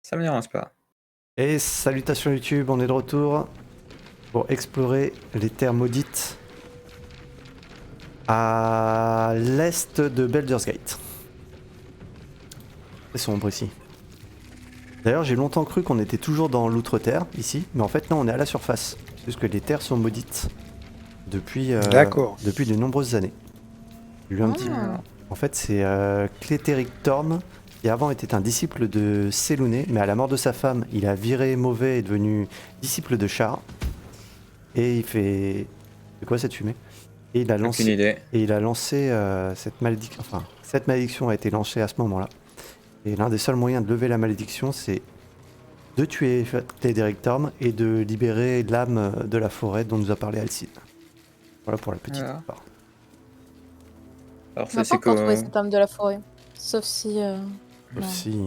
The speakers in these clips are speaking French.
Ça me dérange pas. Et salutations YouTube, on est de retour pour explorer les terres maudites à l'est de Baldur's Gate. C'est sombre ici. D'ailleurs, j'ai longtemps cru qu'on était toujours dans l'outre-terre, ici, mais en fait, non, on est à la surface. Puisque les terres sont maudites depuis, D'accord. depuis de nombreuses années. J'ai lu un petit... En fait, c'est Clétéric Thorm, qui avant était un disciple de Sélouné, mais à la mort de sa femme, il a viré mauvais et est devenu disciple de Char. Et il fait... C'est quoi cette fumée? Et il a Aucune lancé, idée. cette malédiction. Enfin, cette malédiction a été lancée à ce moment-là. Et l'un des seuls moyens de lever la malédiction, c'est de tuer Clédéric Thorm et de libérer l'âme de la forêt dont nous a parlé Alcide. Voilà pour la petite Voilà. histoire. Alors On n'a ça pas encore trouvé que... cette âme de la forêt. Sauf si... Sauf non. si,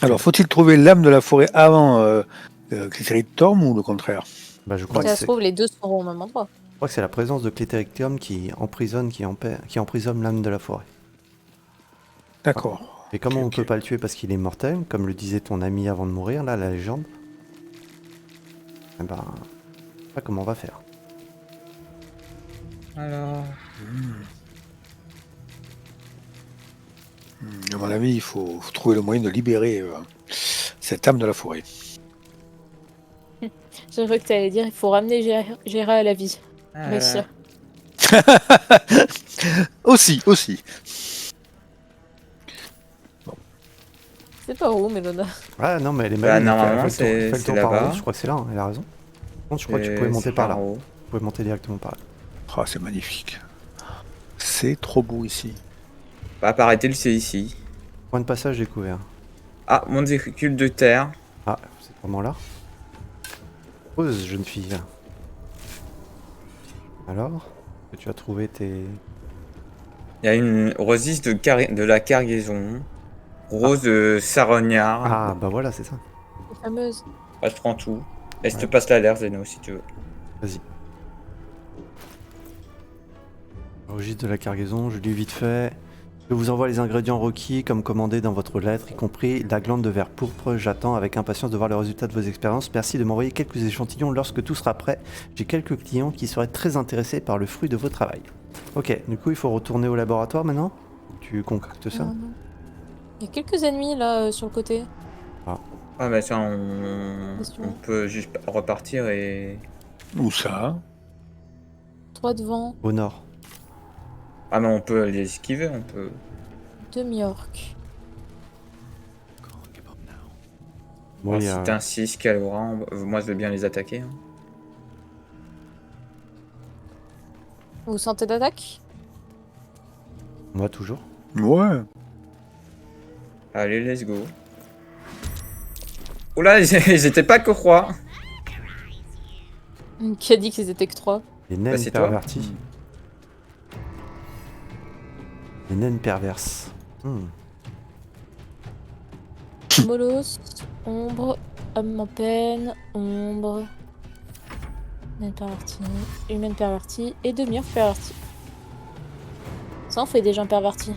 Alors, faut-il trouver l'âme de la forêt avant Clétéric Thorm ou le contraire? bah, je Si crois ça que se trouve, les deux seront au même endroit. c'est la présence de Clétéric Thorm qui emprisonne, qui emprisonne l'âme de la forêt. D'accord. Et comme on ne Ok. peut pas le tuer parce qu'il est mortel, comme le disait ton ami avant de mourir, là, la légende, eh ben, je sais pas comment on va faire. Alors... À mon avis, il faut trouver le moyen de libérer cette âme de la forêt. J'ai cru que tu allais dire il faut ramener Gérard à la vie. Mais ça. Aussi. C'est pas où, Mélona? Ah non, mais elle est Bah, maligne, normalement, elle fait le c'est tour par en là-bas. haut, je crois que c'est là, hein, elle a raison. Par contre, je crois que tu pouvais monter C'est par là. en haut. Tu pouvais monter directement par là. Ah, c'est magnifique. C'est trop beau ici. Bah, paraît-il, c'est ici. Point de passage découvert. Ah, monticule de terre. Ah, c'est vraiment là. Pause, jeune fille. Alors, que tu as trouvé tes... Il y a une rosisse de la cargaison. Rose de Sarognard. Ah, bah voilà, c'est ça. La fameuse. Bah, je prends tout. Et je te Ouais. passe l'alerte, Zeno, si tu veux. Vas-y. Registre de la cargaison, je lis vite fait. Je vous envoie les ingrédients requis comme commandé dans votre lettre, y compris la glande de verre pourpre. J'attends avec impatience de voir le résultat de vos expériences. Merci de m'envoyer quelques échantillons lorsque tout sera prêt. J'ai quelques clients qui seraient très intéressés par le fruit de vos travail. Ok, du coup il faut retourner au laboratoire maintenant. Tu concoctes ça. Non. Il y a quelques ennemis là sur le côté. Ah, bah, ça, on Question. peut juste repartir et... Où ça? 3 devant, Au nord. Ah, mais on peut les esquiver, on peut... demi-orc. Bon, il y Alors, a- si t'as un 6, Calora, moi je veux bien les attaquer. Hein. Vous sentez d'attaque? Moi toujours. Ouais. Allez, let's go. Oula, ils étaient pas que roi. Qui a dit qu'ils étaient que 3? Les naines c'est toi. pervertis. Les naines perverses. Molos, ombre, homme en peine, ombre, humaine pervertie et demi-orc perverti. Ça en fait des gens pervertis.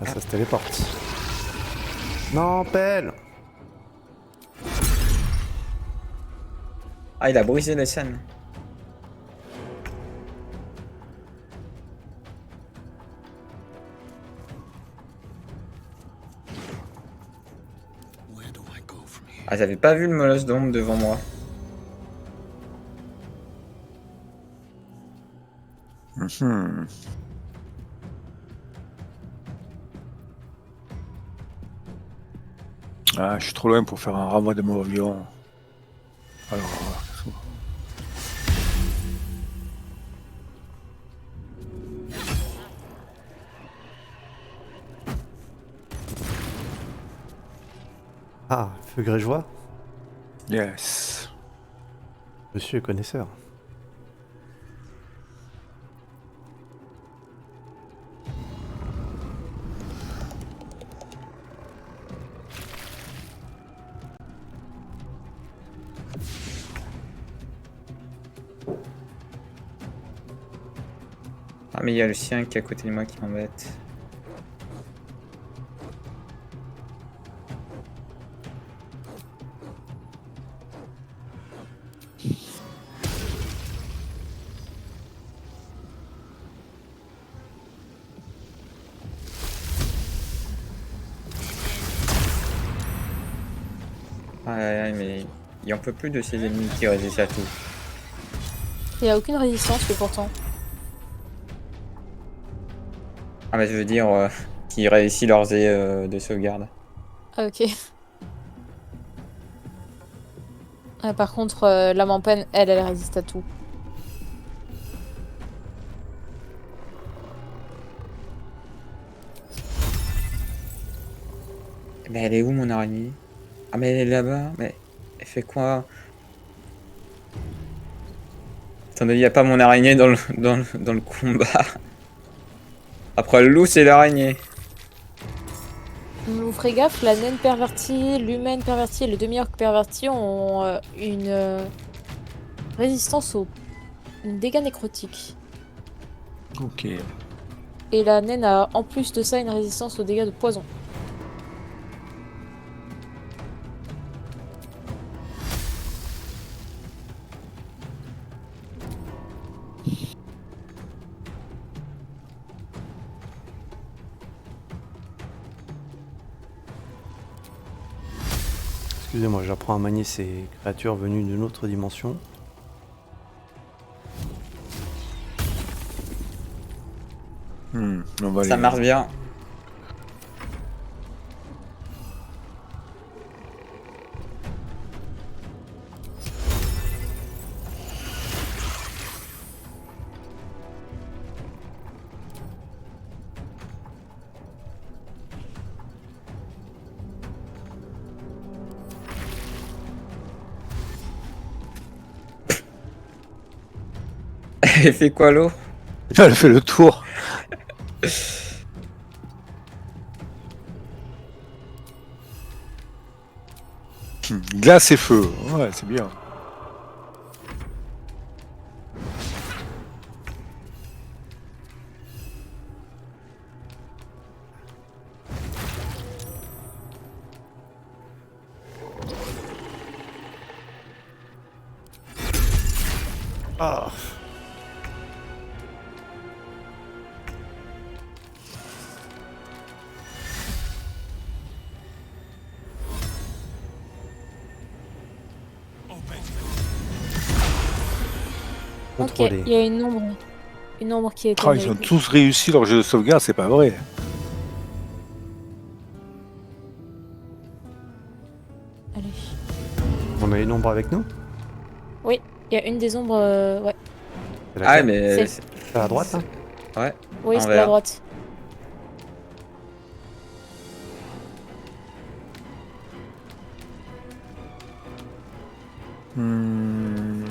Là, ça se téléporte. Non, pelle. Ah, il a brisé les scènes. Ah, j'avais pas vu le molosse d'ombre devant moi. Mhm. Ah, je suis trop loin pour faire un renvoi de mon avion. Alors, Ah, feu grégeois. yes. Monsieur est connaisseur. Ah, mais il y a le sien qui est à côté de moi qui m'embête. Ah, mais il en peut plus de ces ennemis qui résistent à tout. Il n'y a aucune résistance, mais pourtant. Ah, mais je veux dire, qui réussissent leurs jets de sauvegarde. Ah, ok. Par contre, l'âme en peine, elle résiste à tout. Mais elle est où mon araignée? Ah, mais elle est là-bas. Mais elle fait quoi? Attendez, il n'y a pas mon araignée dans le combat. Après le loup, c'est l'araignée. Vous ferez gaffe, la naine pervertie, l'humaine pervertie et le demi-orc perverti ont une résistance aux dégâts nécrotiques. Ok. Et la naine a en plus de ça une résistance aux dégâts de poison. Excusez-moi, j'apprends à manier ces créatures venues d'une autre dimension. On va Ça les- marche bien. Elle fait quoi l'eau? Elle fait le tour. Glace et feu. Ouais, c'est bien. Ah. Ok, Contrôlé. il y a une ombre. Une ombre qui est Ah, ils ont tous réussi leur jeu de sauvegarde, c'est pas vrai. Allez. On a une ombre avec nous? Oui, il y a une des ombres. Ouais. C'est Ah, laquelle? mais. C'est- C'est à droite, hein? Ouais. Oui, c'est à Envers. droite. Hmm.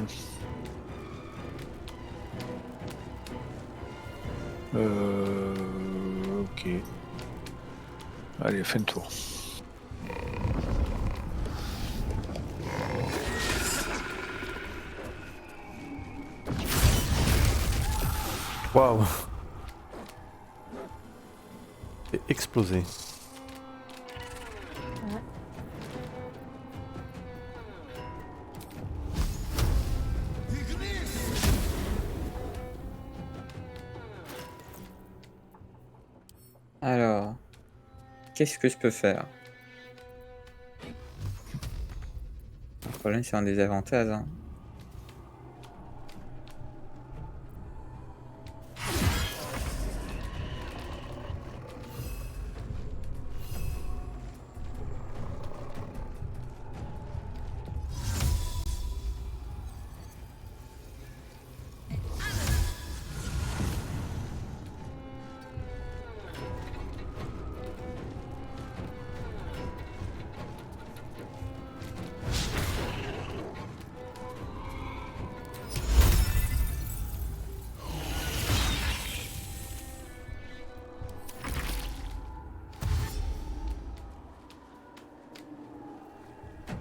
Ok. Allez, fais un tour. Waouh! C'est explosé. Alors. Qu'est-ce que je peux faire? Le problème, c'est un désavantage. Hein.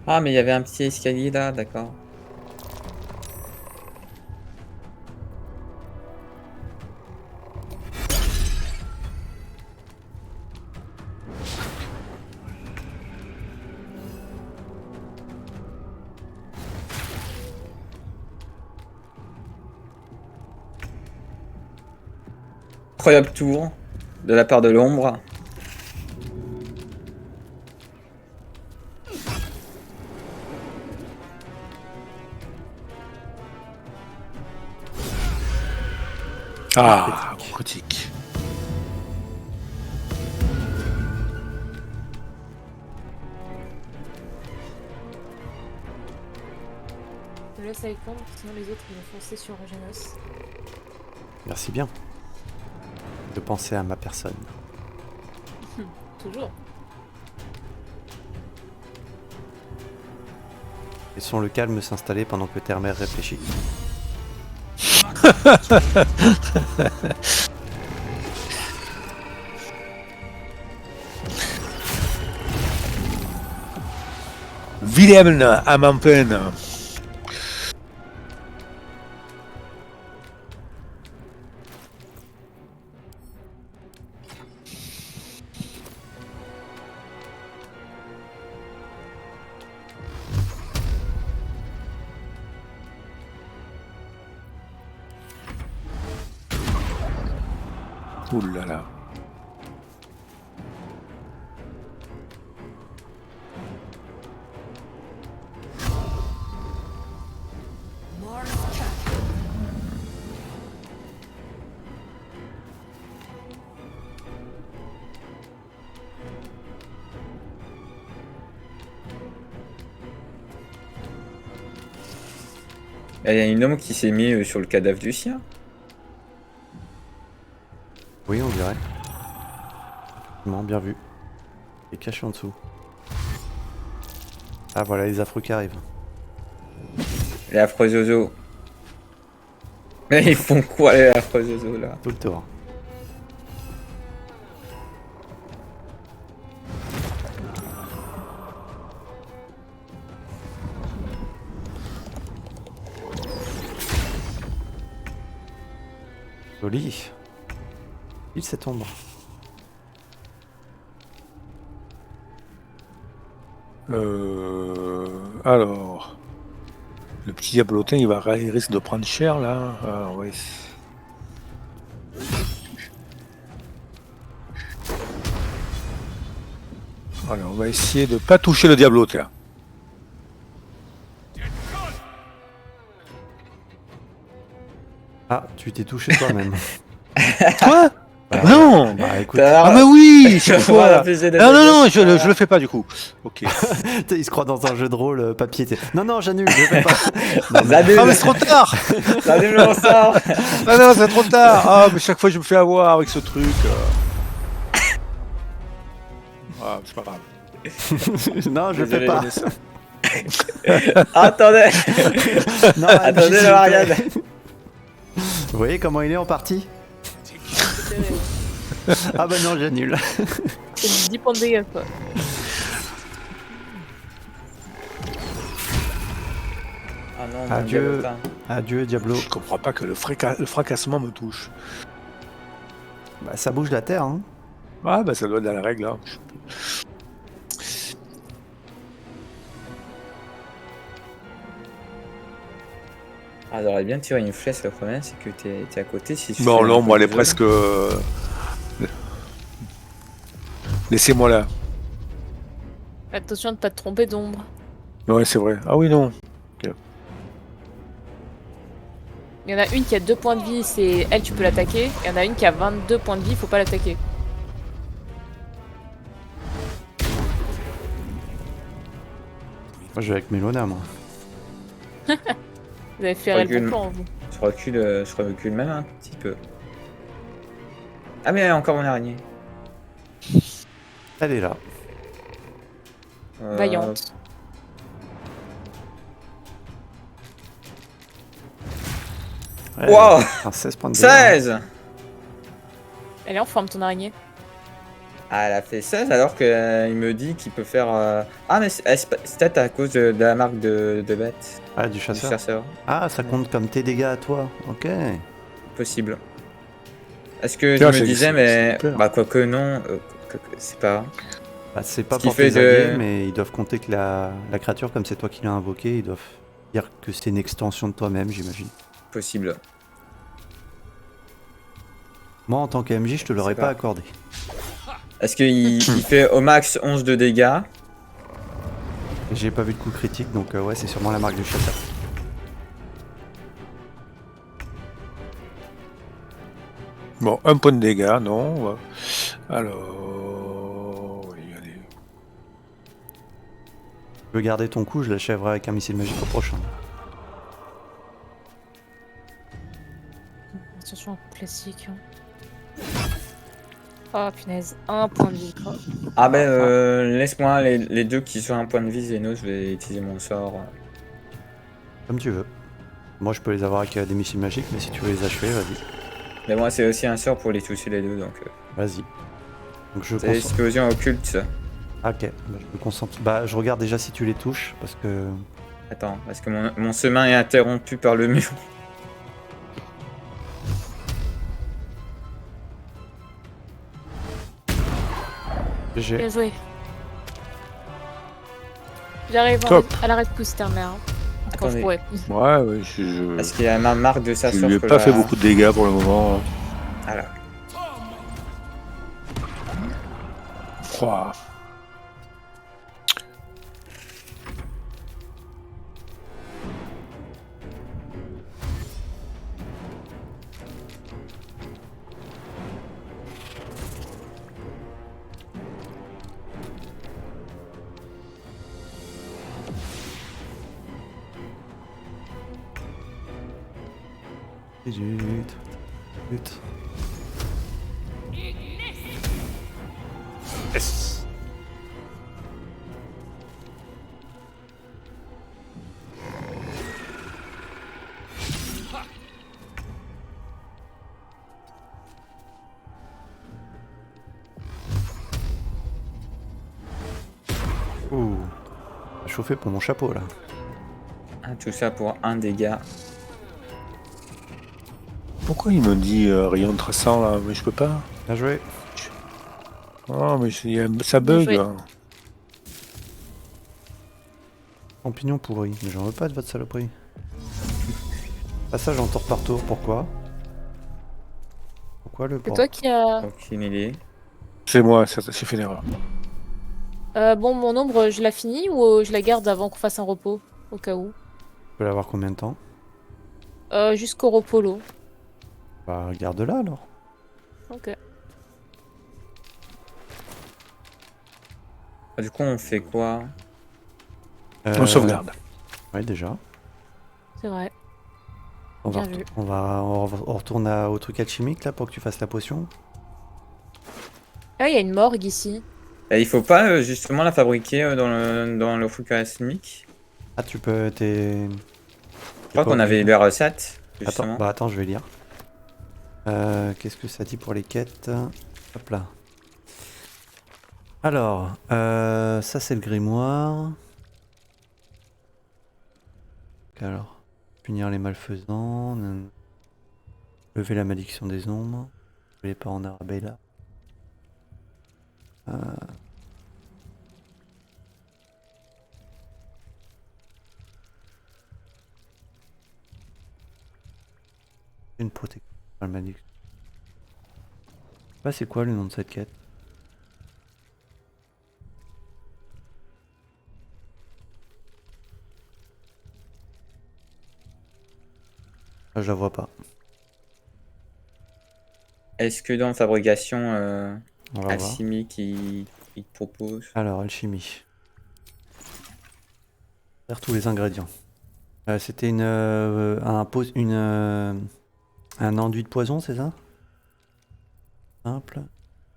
Ah, mais il y avait un petit escalier là, d'accord. Incroyable tour de la part de l'ombre. Ah, critique. Je laisse avec l'ombre, sinon les autres ils vont foncer sur Genos. Merci bien de penser à ma personne. Toujours. Laissons le calme s'installer pendant que Termer réfléchit. Wilhelm à Mampen. Ouh là là. Il y a une ombre qui s'est mis sur le cadavre du sien. Oui, on dirait. Non, bien vu. Et caché en dessous. Ah voilà les affreux qui arrivent. Les affreux oiseaux. Mais ils font quoi les affreux oiseaux là? Tout le tour. Joli. Il cette ombre. Alors, le petit diablotin, il risque de prendre cher là. Ah, ouais. Alors, on va essayer de pas toucher le diablotin. Ah, tu t'es touché toi-même. Quoi? Bah, Non. Bah écoute, Ah mais oui, cette fois. Voilà, plaisir de Non, non, non, dégâts. je le fais pas du coup. Ok. il se croit dans un jeu de rôle papier. Non, non, j'annule, je fais pas. Non, mais- J'annule. Ah mais c'est trop tard. J'annule le sort. Ah non, c'est trop tard. Ah mais chaque fois je me fais avoir avec ce truc. Ah, c'est pas grave. non, je Désolé, fais pas. Prenez ça. Attendez. Non, Attendez MJ, le Marianne. Vous voyez comment il est en partie? Ah bah non, j'annule. C'est du 10 points de dégâts quoi. Ah non, mon Adieu. diablotin. Adieu, Diablo. Je comprends pas que le fracassement me touche. Bah, ça bouge la terre, hein. Ah bah ça doit être dans la règle là. Ah, j'aurais bien tiré une flèche, le problème c'est que t'es à côté. Si je Non, fais un l'ombre peu elle est de presque. Laissez-moi là. Attention de pas te tromper d'ombre. Ouais, c'est vrai. Ah oui, non. Il y en a une qui a 2 points de vie, c'est elle, tu peux l'attaquer. Il y en a une qui a 22 points de vie, faut pas l'attaquer. Moi, je vais avec Mélona, moi. Vous avez fait le Recule. bon plan, vous. je recule même un petit peu. Ah mais encore mon araignée. Elle est là. Vaillante. Ouais, Wow, enfin, 16 points de dégâts. 16. Elle est en forme, ton araignée. Ah, elle a fait 16 alors qu'il me dit qu'il peut faire... Ah mais c'est peut-être à cause de la marque de bête. Ah, du Du chasseur. chasseur. Ah, ça compte comme tes dégâts à toi. Ok. Possible. Est-ce que Tiens, je me c'est- disais, c'est mais... super. Bah quoique non, c'est pas... Bah, c'est pas Ce qui pour fait tes de- alliés, mais ils doivent compter que la créature, comme c'est toi qui l'as invoquée, ils doivent dire que c'est une extension de toi-même, j'imagine. Possible. Moi, en tant que MJ, je te l'aurais C'est pas pas- accordé. Est-ce qu'il il fait au max 11 de dégâts? J'ai pas vu de coup critique, donc ouais, c'est sûrement la marque du chasseur. Bon, un point de dégâts, non. Alors. Oui, allez. Tu veux garder ton coup, je l'achèverai avec un missile magique au prochain. Attention, un coup classique. Oh punaise, un point de vie quoi. Ah ben, Enfin, laisse-moi les deux qui sont un point de vie, Zeno, je vais utiliser mon sort. Comme tu veux. Moi, je peux les avoir avec des missiles magiques, mais si tu veux les achever, vas-y. Mais moi, c'est aussi un sort pour les toucher les deux, donc... Vas-y. Donc je c'est concentre. l'explosion occulte, ça. Ah, ok, bah, je me concentre. Bah, je regarde déjà si tu les touches, parce que. Attends, parce que mon chemin est interrompu par le mur. J'ai. bien joué. J'arrive Top. à la rescousse, ta mère. Quand je Attendez. pourrais. Ouais, Parce qu'il y a ma marque de sa je sort lui ai que pas la- fait beaucoup de dégâts pour le moment. Voilà. Ouah. Zut. Zut. Yes. Ouh. Ça a chauffé pour mon chapeau là. Ah, tout ça pour un dégât. Pourquoi il me dit rayon traçant là? Mais je peux pas. Bien joué. Oh, mais ça Bien bug. joué. Hein. Champignon pourri. Mais j'en veux pas de votre saloperie. Passage en tour par tour, pourquoi? Pourquoi le C'est port? toi qui as. Aucune idée. C'est moi, j'ai fait l'erreur. Bon, mon ombre, je la finis ou je la garde avant qu'on fasse un repos? Au cas où. Tu peux l'avoir combien de temps? Jusqu'au repos l'eau. Bah, garde-la alors. Ok. Ah, du coup, on fait quoi? On sauvegarde. Ouais, déjà. C'est vrai. On va, Bien vu. on retourne au truc alchimique là pour que tu fasses la potion. Ah, il y a une morgue ici. Et il faut pas justement la fabriquer dans le fouille cosmique. Ah, tu peux. T'es. Je crois qu'on avait les recettes, Attends, justement. bah attends, je vais lire. Qu'est-ce que ça dit pour les quêtes? Hop là. Alors, ça c'est le grimoire. Alors, punir les malfaisants. Lever la malédiction des ombres. Les parents d'Arabella. Une protection. La malédiction. Bah, c'est quoi le nom de cette quête? Ah, je la vois pas. Est-ce que dans fabrication On va voir. alchimique, il te propose? Alors, alchimie. Faire tous les ingrédients. C'était un enduit de poison, c'est ça? Simple.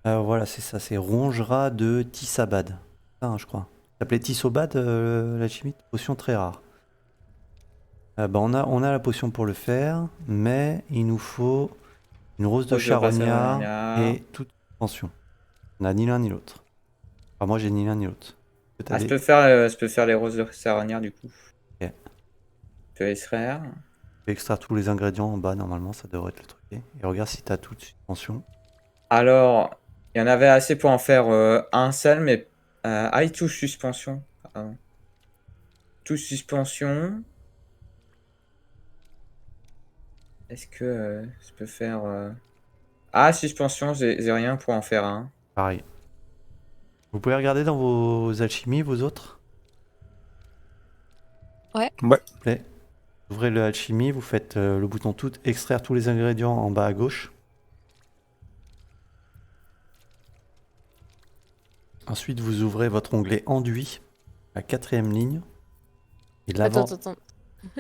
Voilà, c'est ça, c'est Rongera de Tissabad. Ça, hein, je crois. Ça s'appelait Tissobad, l'alchimie, potion très rare. Bah, on a la potion pour le faire, mais il nous faut une rose de Rose de charognard charognard. et toute suspension. On n'a ni l'un ni l'autre. Enfin, moi, j'ai ni l'un ni l'autre. Ah, je peux faire les roses de Saranière du coup. Ok. Je peux extraire. Je vais extraire tous les ingrédients en bas, normalement, ça devrait être le truc. Et regarde si t'as toute suspension. Alors, il y en avait assez pour en faire un seul, mais... il touche suspension. Pardon. Touche suspension. Est-ce que je peux faire... Ah, suspension, j'ai rien pour en faire un. Pareil. Vous pouvez regarder dans vos alchimies, vos autres. Ouais. S'il vous plaît. Vous ouvrez le alchimie, vous faites le bouton tout, extraire tous les ingrédients en bas à gauche. Ensuite, vous ouvrez votre onglet enduit, la 4e ligne. Et l'avant. Attends.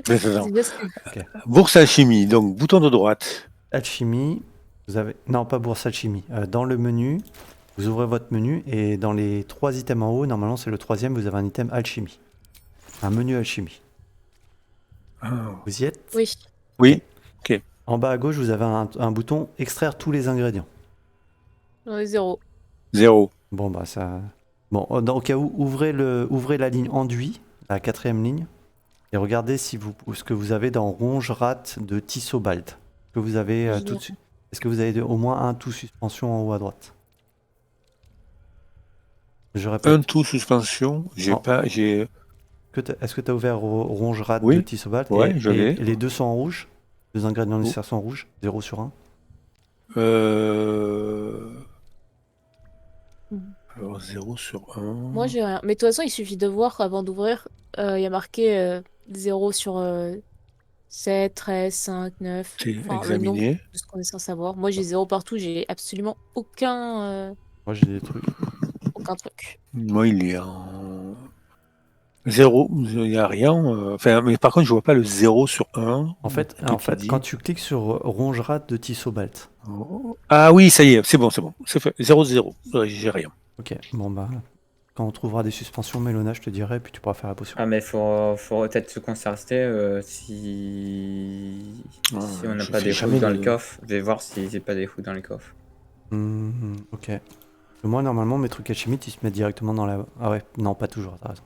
Mais attends. C'est bien ce que- Bourse alchimie, donc bouton de droite. Alchimie, vous avez... Non, pas bourse alchimie. Dans le menu, vous ouvrez votre menu et dans les 3 items en haut, normalement c'est le 3e, vous avez un item alchimie. Un menu alchimie. Ah. Vous y êtes? Oui. Oui. En bas à gauche, vous avez un bouton extraire tous les ingrédients. J'en ai 0. 0. Bon, bah ça. Bon, au cas où, ouvrez la ligne enduit, la 4e ligne, et regardez si ce que vous avez dans ronge rate de Tissobald. Que vous avez Je tout de l'ai. suite. Est-ce que vous avez au moins un tout suspension en haut à droite? Je répète. Un tout suspension. J'ai Oh. pas. J'ai. Est-ce que tu as ouvert ronge rate Oui. de Tissobald? Ouais, je l'ai. Et les deux sont en rouge? Les ingrédients Oh. nécessaires sont en rouge? 0 sur 1. Alors 0 sur 1. Moi, j'ai rien. Mais de toute façon, il suffit de voir avant d'ouvrir. Il y a marqué 0 sur 7, 13, 5, 9. C'est Enfin, le nombre examiné. de ce qu'on est censé savoir. Moi, j'ai 0 partout. J'ai absolument aucun Moi j'ai des trucs. truc. Moi, il est en 0. Il n'y a rien. Enfin, mais par contre, je vois pas le 0 sur 1. En fait, quand tu cliques sur ronge rate de Tissobald. Ah oui, ça y est, c'est bon. C'est fait. 0, 0. Ouais, j'ai rien. Ok, bon bah. Quand on trouvera des suspensions, Mélona, je te dirai, puis tu pourras faire la potion. Ah, mais faut peut-être se concerter si on n'a je pas fais des jamais hooks dans de- le coffre. Je vais voir si j'ai pas des hooks dans le coffre. Ok. Moi, normalement, mes trucs alchimistes, ils se mettent directement dans la. Ah ouais, non, pas toujours, t'as raison.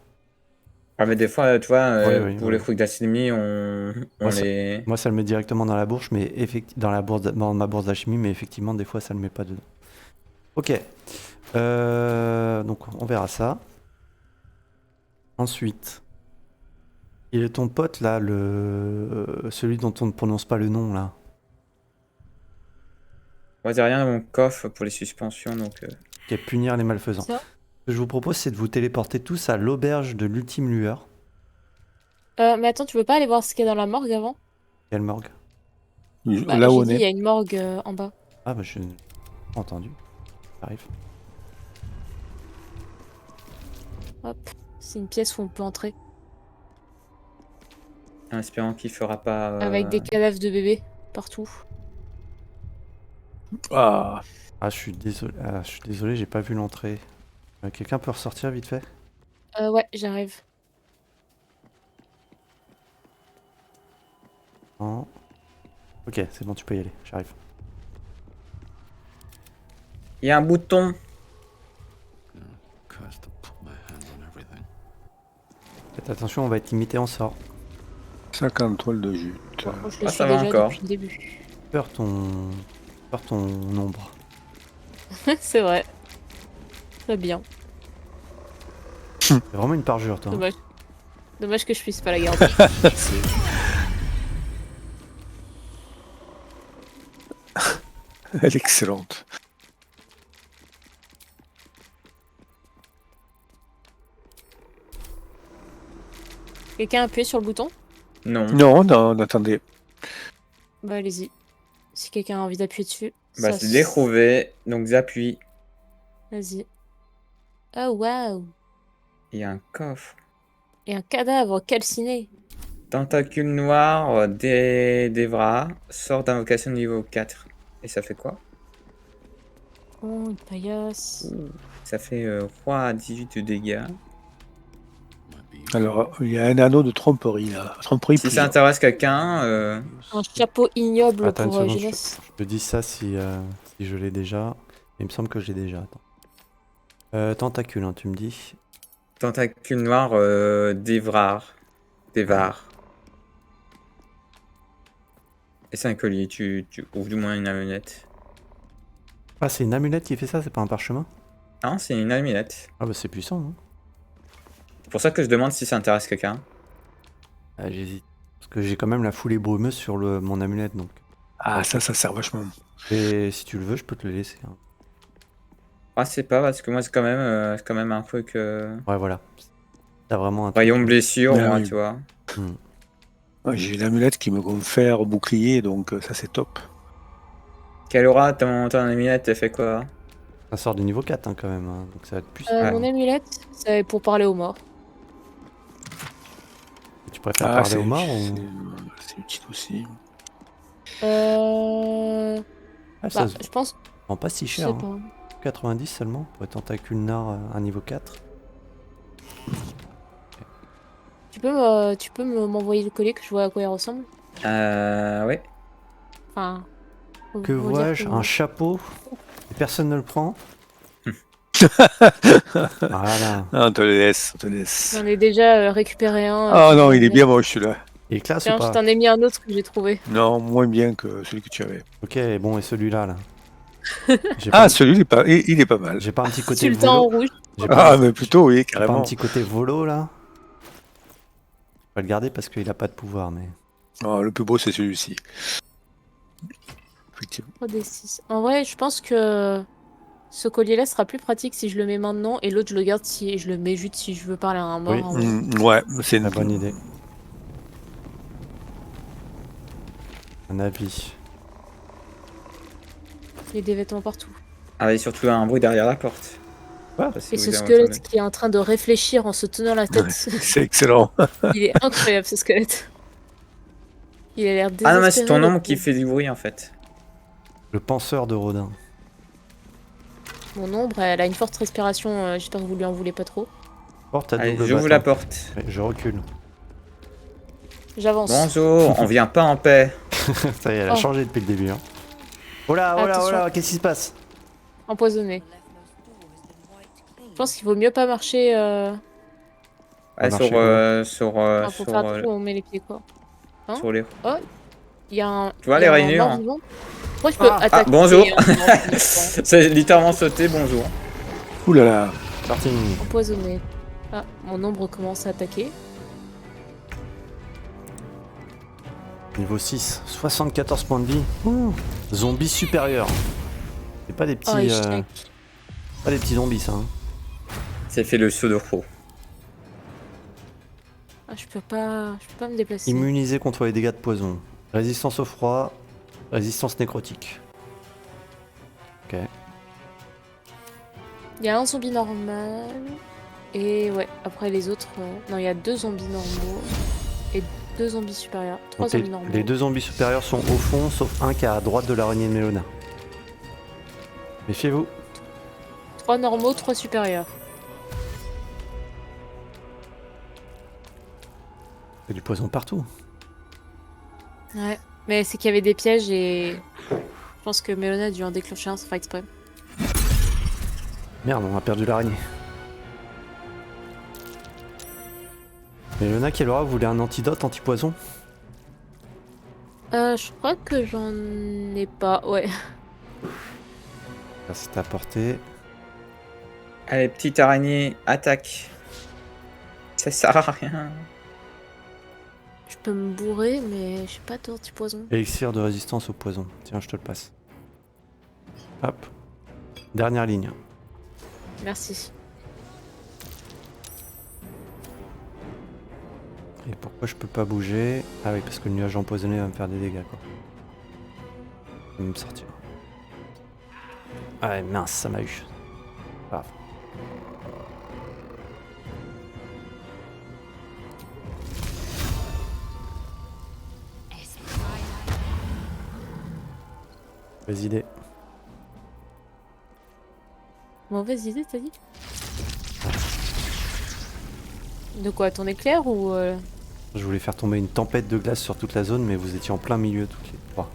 Ah, mais des fois, tu vois, Oui, pour oui. les trucs d'alchimie, on Moi, ça- les... Moi, ça le met directement dans la bourse, mais dans ma bourse d'alchimie, mais effectivement, des fois, ça le met pas dedans. Ok. Donc, on verra ça. Ensuite, il est ton pote là, celui dont on ne prononce pas le nom là. Moi, j'ai rien dans mon coffre pour les suspensions, donc... Qui est punir les malfaisants. Ça Ce que je vous propose, c'est de vous téléporter tous à l'auberge de l'ultime lueur. Mais attends, tu veux pas aller voir ce qu'il y a dans la morgue avant? Quelle morgue? Bah, Là où j'ai on dit, il y est. a une morgue en bas. Ah bah je n'ai pas entendu. Ça arrive. Hop. C'est une pièce où on peut entrer. En espérant qu'il fera pas... Avec des cadavres de bébés partout. Ah, Ah je suis désolé, j'ai pas vu l'entrée. Quelqu'un peut ressortir vite fait? Ouais, j'arrive. Non. Ok, c'est bon, tu peux y aller, j'arrive. Il y a un bouton. Faites attention, on va être limité en sort. 50 toiles de jute. Moi, je le Ah, suis ça va déjà encore. depuis le début. Peur ton ombre. C'est vrai. Très bien. C'est vraiment une parjure, toi. Hein. Dommage que je puisse pas la garder. Elle est excellente. Quelqu'un a appuyé sur le bouton? Non. Non, attendez. Bah allez-y. Si quelqu'un a envie d'appuyer dessus. Bah, ça je l'ai trouvé, donc j'appuie. Vas-y. Oh waouh. Il y a un coffre. Et un cadavre calciné. Tentacule noir d'Evra, sort d'invocation niveau 4. Et ça fait quoi? Oh, une paillasse. Ça fait roi à 18 de dégâts. Alors, il y a un anneau de tromperie là. Tromperie Si ça plusieurs. intéresse quelqu'un, Un chapeau ignoble Attends une pour seconde, jeunesse. je te dis ça si je l'ai déjà. Il me semble que je l'ai déjà, attends. Tentacule, hein, tu me dis. tentacule noir d'Evar. Et c'est un collier, tu ouvres du moins une amulette. Ah, c'est une amulette qui fait ça, c'est pas un parchemin? Non, c'est une amulette. Ah bah c'est puissant, hein. C'est pour ça que je demande si ça intéresse quelqu'un. Ah, j'hésite. Parce que j'ai quand même la foulée brumeuse sur mon amulette, donc. Ah, ça sert vachement. Et si tu le veux, je peux te le laisser. Hein. Ah, c'est pas, parce que moi, c'est quand même un truc. Ouais, voilà. T'as vraiment un truc. Rayon blessure, Ah moi, oui. tu vois. Ouais, j'ai l'amulette qui me confère bouclier, donc ça c'est top. Quelle aura ton amulette, elle fait quoi? Ça sort du niveau 4 hein, quand même. Hein. Donc ça va être plus. Ouais. Mon amulette, c'est pour parler aux morts. Tu préfères Ah, parler aux morts ou. c'est utile aussi. Ah, ça Bah, se je pense, vend pas si je cher. sais Hein. pas. 90 seulement pour être tentacule nard à niveau 4. Tu peux m'envoyer le collier que je vois à quoi il ressemble? Ouais. Enfin, Que faut dire vois-je? Un chapeau et personne ne le prend. Voilà. Ah, on te le laisse, on te laisse. J'en ai déjà récupéré un. Ah sur non, le il est net. bien moche celui-là. Il est classe Tiens, ou je pas? t'en ai mis un autre que j'ai trouvé. Non, moins bien que celui que tu avais. Ok, bon, et celui-là, là. J'ai Ah, pas, celui-là, il est pas mal. j'ai pas un petit côté Sultan en volo. rouge. J'ai pas, Ah, mais plutôt, oui, j'ai pas un carrément. petit côté volo, là. Je vais le garder parce qu'il a pas de pouvoir, mais. Oh, le plus beau, c'est celui-ci. Effectivement. 3d6. En vrai, je pense que ce collier-là sera plus pratique si je le mets maintenant et l'autre, je le garde si je le mets juste si je veux parler à un mort. Oui. En vrai. Ouais, c'est La bonne idée. Un avis. Il y a des vêtements partout. Ah, et surtout un bruit derrière la porte. Quoi? Parce que Et vous ce avez squelette entendu. qui est en train de réfléchir en se tenant la tête. C'est excellent. Il est incroyable ce squelette. Il a l'air désespéré. Ah non, mais c'est ton le ombre qui pauvre. fait du bruit en fait. Le penseur de Rodin. Mon ombre, elle a une forte respiration. J'espère que vous lui en voulez pas trop. Porte à Allez, double j'ouvre battant. la porte. Ouais, je recule. J'avance. Bonjour, on vient pas en paix. Ça y est, elle a Oh. changé depuis le début. Hein. Oh là, oh là, oh là, Attention. qu'est-ce qui se passe? Empoisonné. Je pense qu'il vaut mieux pas marcher. Ouais, marcher Faut faire attention où on met les pieds, quoi. Hein sur les. Il y a un. Tu vois il y les a un rainures, mort hein. vivant. Pourquoi je peux Ah, attaquer bonjour. un mort vivant, C'est littéralement sauté, bonjour. Ouh là là. Parti. empoisonné. Ah, mon ombre commence à attaquer. Niveau 6, 74 points de vie. Ouh. Zombie supérieur. C'est pas des petits. Oh, échec. Pas des petits zombies, ça. Hein. C'est fait le saut de pro. Ah, je peux pas me déplacer. Immunisé contre les dégâts de poison. Résistance au froid. Résistance nécrotique. Ok. Il y a un zombie normal. Et ouais, après les autres. Non, il y a 2 zombies normaux. Et 2 zombies supérieurs. 3 Donc les, zombies normaux. les 2 zombies supérieurs sont au fond, sauf un qui est à droite de l'araignée de Mélona. Méfiez-vous. 3 normaux, 3 supérieurs. Il y a du poison partout. Ouais. Mais c'est qu'il y avait des pièges et. Je pense que Mélona a dû en déclencher un sans faire exprès. Merde, on a perdu l'araignée. Mélona, quelle aura, vous voulez un antidote anti-poison? Je crois que j'en ai pas. Ouais. Ça c'est à portée. Allez, petite araignée, attaque. Ça sert à rien. Je peux me bourrer, mais j'ai pas d'anti-poison. Élixir de résistance au poison. Tiens, je te le passe. Hop. Dernière ligne. Merci. Et pourquoi je peux pas bouger? Ah oui, parce que le nuage empoisonné va me faire des dégâts, quoi. Je vais me sortir. Ah ouais, mince, ça m'a eu. Ah. Mauvaise idée. Mauvaise idée, t'as dit? De quoi? Ton éclair ou. Je voulais faire tomber une tempête de glace sur toute la zone, mais vous étiez en plein milieu toutes les trois.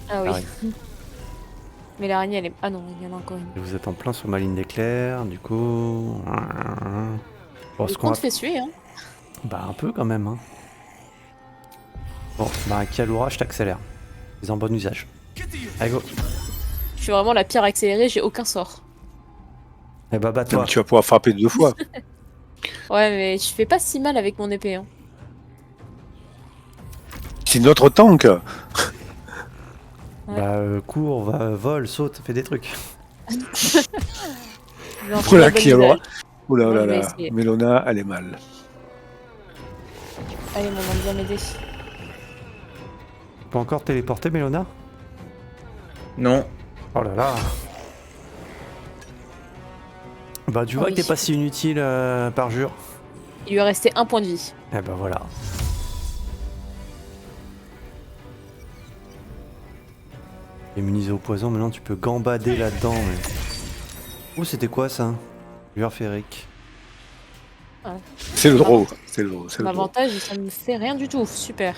Ah oui. Pareil. Mais l'araignée, elle est. Ah non, il y en a encore une. Et vous êtes en plein sur ma ligne d'éclair, du coup. Bon, Le ce qu'on con va... te fait suer, hein. Bah, un peu quand même. Hein. Bon, bah, Kalura, je t'accélère. C'est en bon usage. Allez, go. Je suis vraiment la pire accélérée, j'ai aucun sort. Eh bah, Non, bats-toi. mais tu vas pouvoir frapper 2 fois. Ouais, mais je fais pas si mal avec mon épée, hein. C'est notre tank. Ouais. Bah, cours, va, vole, saute, fais des trucs. J'en fais Oula, la bonne qui alors? usage. Oula, Moi, oula, je vais là. essayer. Mélona, elle est mal. Allez, maman, viens m'aider. Tu peux encore téléporter, Mélona? Non. Oh là là. Bah, tu Oh vois oui. que t'es pas si inutile, parjure. Il lui est resté 1 point de vie. Eh bah voilà. Immunisé au poison, maintenant tu peux gambader là-dedans. Mais... Oh, c'était quoi ça? Lueur féerique. C'est le draw. C'est le draw. C'est le draw. L'avantage, ça me fait rien du tout. Super.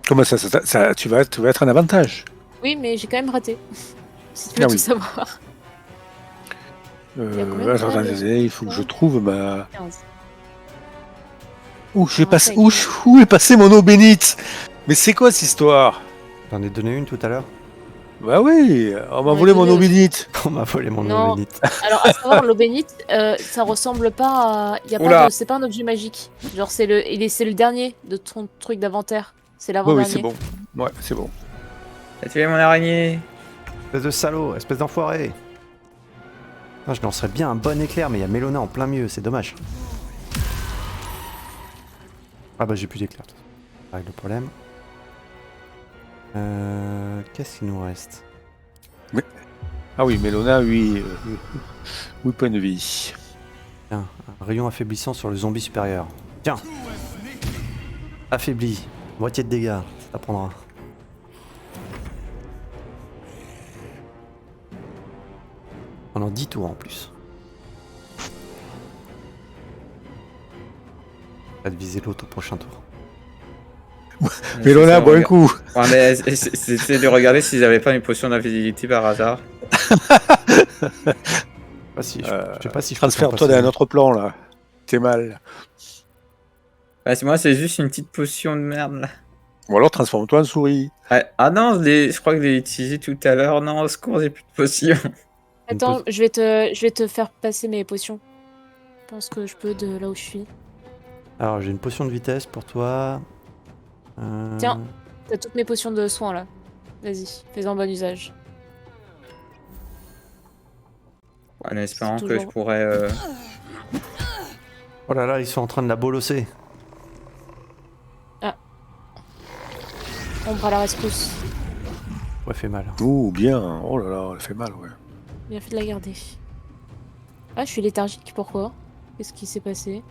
Comment tu vas être un avantage? Oui, mais j'ai quand même raté. Si tu veux Ah tout oui. savoir. y a combien de Attends, points, attendez, il faut que je trouve ma... 15. Où j'ai Ah, passé... ça y est. Où est passée mon eau bénite? Mais c'est quoi cette histoire? J'en ai donné une tout à l'heure. Bah oui, on m'a On volé a mon donné eau aussi. bénite. On m'a volé mon Non. eau bénite. Alors, à savoir, l'eau bénite, ça ressemble pas à... Y a Oula. pas de... C'est pas un objet magique. Genre, c'est le dernier de ton truc d'inventaire. C'est Ouais, l'avant-dernier. oui, c'est bon. Ouais, c'est bon. T'as tué mon araignée. Espèce de salaud, espèce d'enfoiré. Ah, je lancerais bien un bon éclair, mais il y a Mélona en plein milieu, c'est dommage. Ah bah j'ai plus d'éclair. Ça règle le problème. Qu'est-ce qu'il nous reste? Ah oui, Mélona, 8 points de vie. Tiens, un rayon affaiblissant sur le zombie supérieur. Tiens. Affaibli. Moitié de dégâts, ça prendra. Pendant 10 tours en plus. Va te viser l'autre au prochain tour. Mélona, bois un coup. Ouais, mais c'était de regarder s'ils avaient pas une potion d'invisibilité par hasard. Ah, si, je sais pas si je peux Transfère-toi faire dans un passer. autre plan, là. T'es mal. Ouais, moi, c'est juste une petite potion de merde là. Ou alors, transforme-toi en souris. Ouais. Ah non, je crois que je l'ai utilisé tout à l'heure. Non, au secours, j'ai plus de potion. Attends, je vais te faire passer mes potions. Je pense que je peux de là où je suis. Alors j'ai une potion de vitesse pour toi. Tiens. T'as toutes mes potions de soins là. Vas-y, fais-en bon usage. En espérant que je Toujours. pourrais. Oh là là, ils sont en train de la bolosser. Ombre à la rescousse. Ouais, fait mal. Ouh, bien. Oh là là, elle fait mal, ouais. Bien fait de la garder. Ah, je suis léthargique, pourquoi? Qu'est-ce qui s'est passé?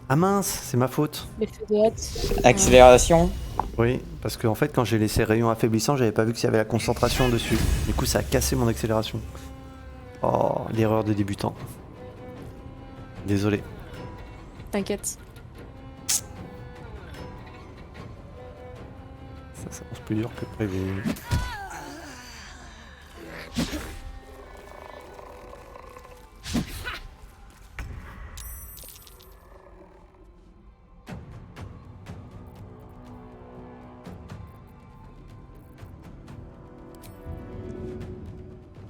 Ah mince, c'est ma faute. L'effet de hâte. Accélération. Oui, parce qu'en fait, quand j'ai laissé rayon affaiblissant, j'avais pas vu qu'il y avait la concentration dessus. Du coup, ça a cassé mon accélération. Oh, l'erreur de débutant. Désolé. T'inquiète. Ça s'annonce plus dur que prévu.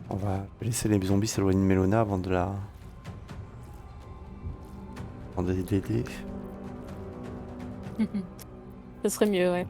On va laisser les zombies s'éloigner de Mélona avant de la... avant de l'aider. Ça serait mieux, ouais.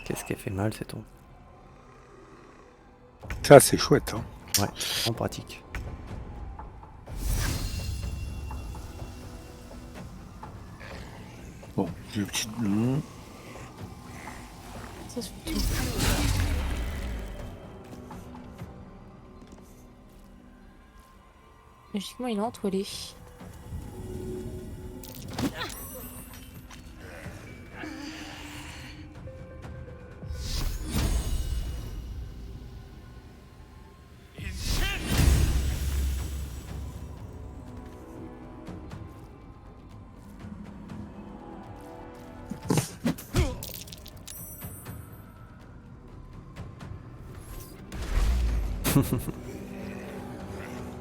Qu'est-ce qui a fait mal, c'est ton... Ça, c'est chouette, hein. Ouais, en pratique. Bon, j'ai une petite... Ça se fait tout. Logiquement, il est entoilé.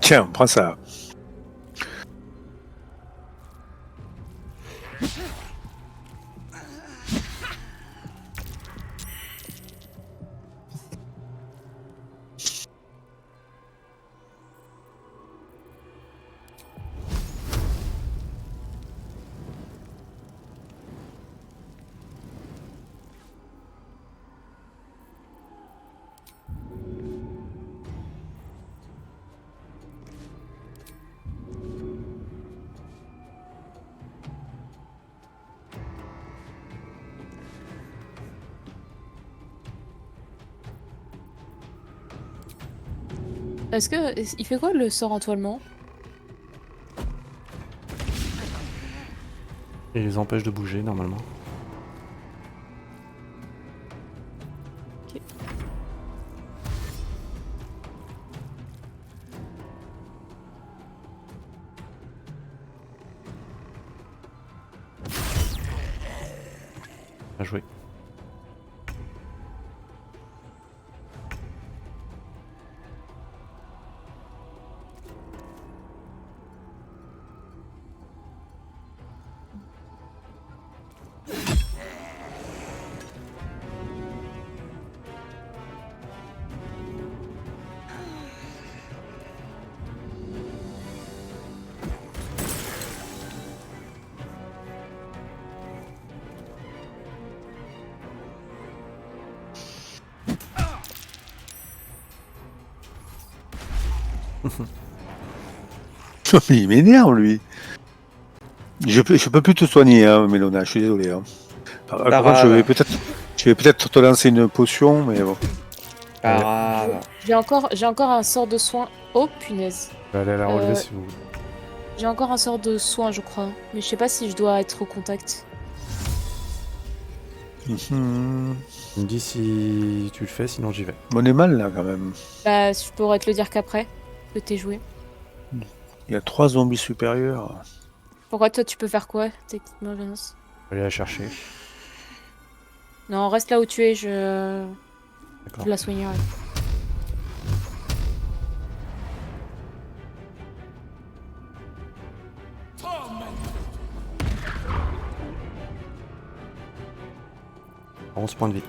Tiens, prends ça. Est-ce que. Il fait quoi le sort entoilement? Il les empêche de bouger normalement. Ok. Bien joué. Mais il m'énerve, lui. Je peux plus te soigner, hein, Mélona, je suis désolé. Hein. Par contre, je vais peut-être te lancer une potion, mais bon. Pas grave. J'ai encore un sort de soin. Oh punaise. Je vais aller la relever Euh, si vous voulez. J'ai encore un sort de soin, je crois. Mais je sais pas si je dois être au contact. Mhm. Tu me dis si tu le fais, sinon j'y vais. On est mal, là, quand même. Bah, je pourrais te le dire qu'après que t'es joué. Il y a 3 zombies supérieurs. Pourquoi toi tu peux faire quoi, techniquement, Jonas? Je vais aller la chercher. Non, reste là où tu es, je D'accord. la soignerai. À 11 points de vie.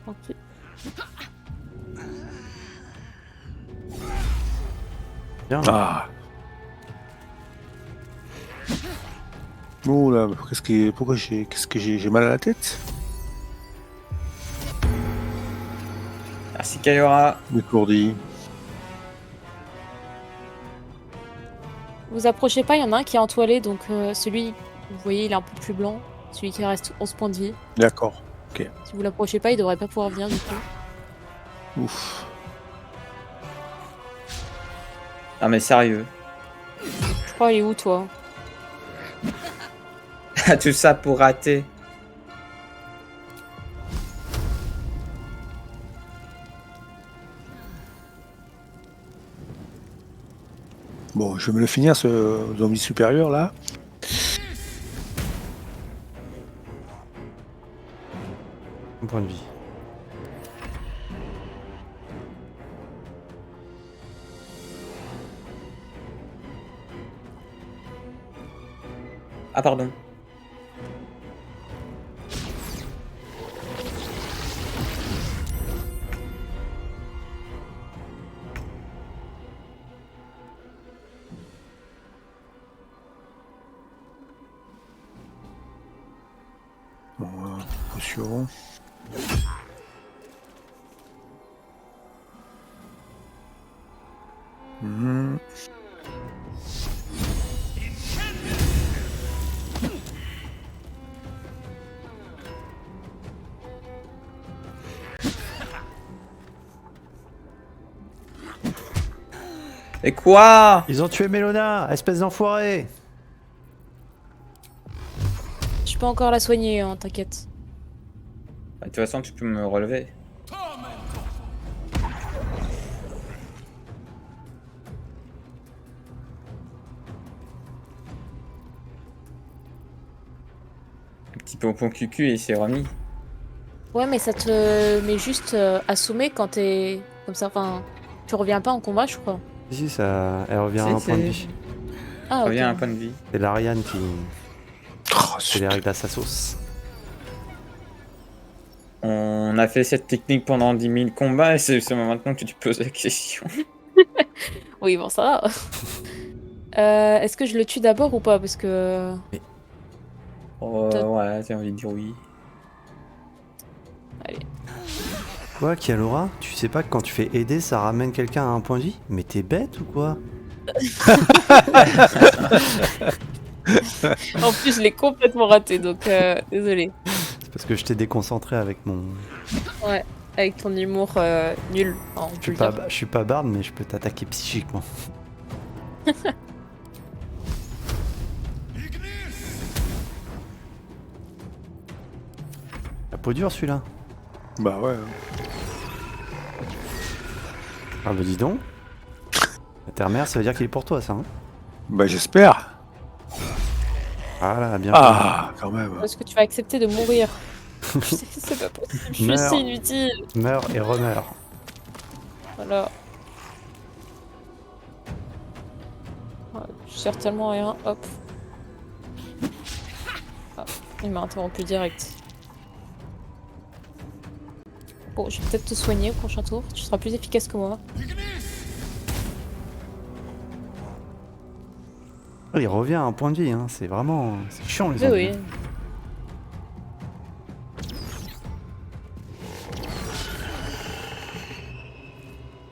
Tranquille. Bien. Ah. Oh là, qu'est-ce que j'ai mal à la tête? Merci Kayora. Décourdi. Vous approchez pas, il y en a un qui est entoilé, donc celui, vous voyez, il est un peu plus blanc. Celui qui reste 11 points de vie. D'accord. Si vous l'approchez pas, il devrait pas pouvoir venir du coup. Ouf. Non mais sérieux. Je crois, il est où toi? Tout ça pour rater. Bon, je vais me le finir, ce zombie supérieur, là. Un point de vie. Ah pardon. Bon, potion. Mhm. Et quoi? Ils ont tué Mélona, espèce d'enfoiré. Je peux encore la soigner, hein, t'inquiète. Bah, de toute façon, tu peux me relever. Un petit pompon cucu et il s'est remis. Ouais, mais ça te met juste assommé quand t'es comme ça. Enfin, tu reviens pas en combat, je crois. Si, ça, elle revient à Si, un point de si. vie. Ah, ok. Revient à un point de vie. C'est l'Ariane qui Oh, fait les règles à sa sauce. On a fait cette technique pendant 10 000 combats et c'est seulement maintenant que tu te poses la question. Oui, bon, ça va. Est-ce que je le tue d'abord ou pas? Parce que. Ouais, j'ai envie de dire oui. Allez. Quoi, Kialora? Tu sais pas que quand tu fais aider, ça ramène quelqu'un à un point de vie? Mais t'es bête ou quoi? En plus, je l'ai complètement raté, donc désolé. C'est parce que je t'ai déconcentré avec mon... Ouais, avec ton humour nul. Enfin, on peut le dire. Je suis pas barde, mais je peux t'attaquer psychiquement. La peau dure celui-là. Bah ouais. Ah bah dis donc. La terre-mère, ça veut dire qu'il est pour toi ça, hein? Bah j'espère. Voilà, bien Ah, quand même. Est-ce que tu vas accepter de mourir? C'est pas possible, je suis Meurs. si inutile. joué. Meurs et remeurs. Voilà. Ouais, je sers tellement rien, hop. Ah, il m'a interrompu direct. Bon, je vais peut-être te soigner au prochain tour, tu seras plus efficace que moi. Il revient à un point de vie, hein. C'est vraiment... C'est chiant les Oui, zombies. oui.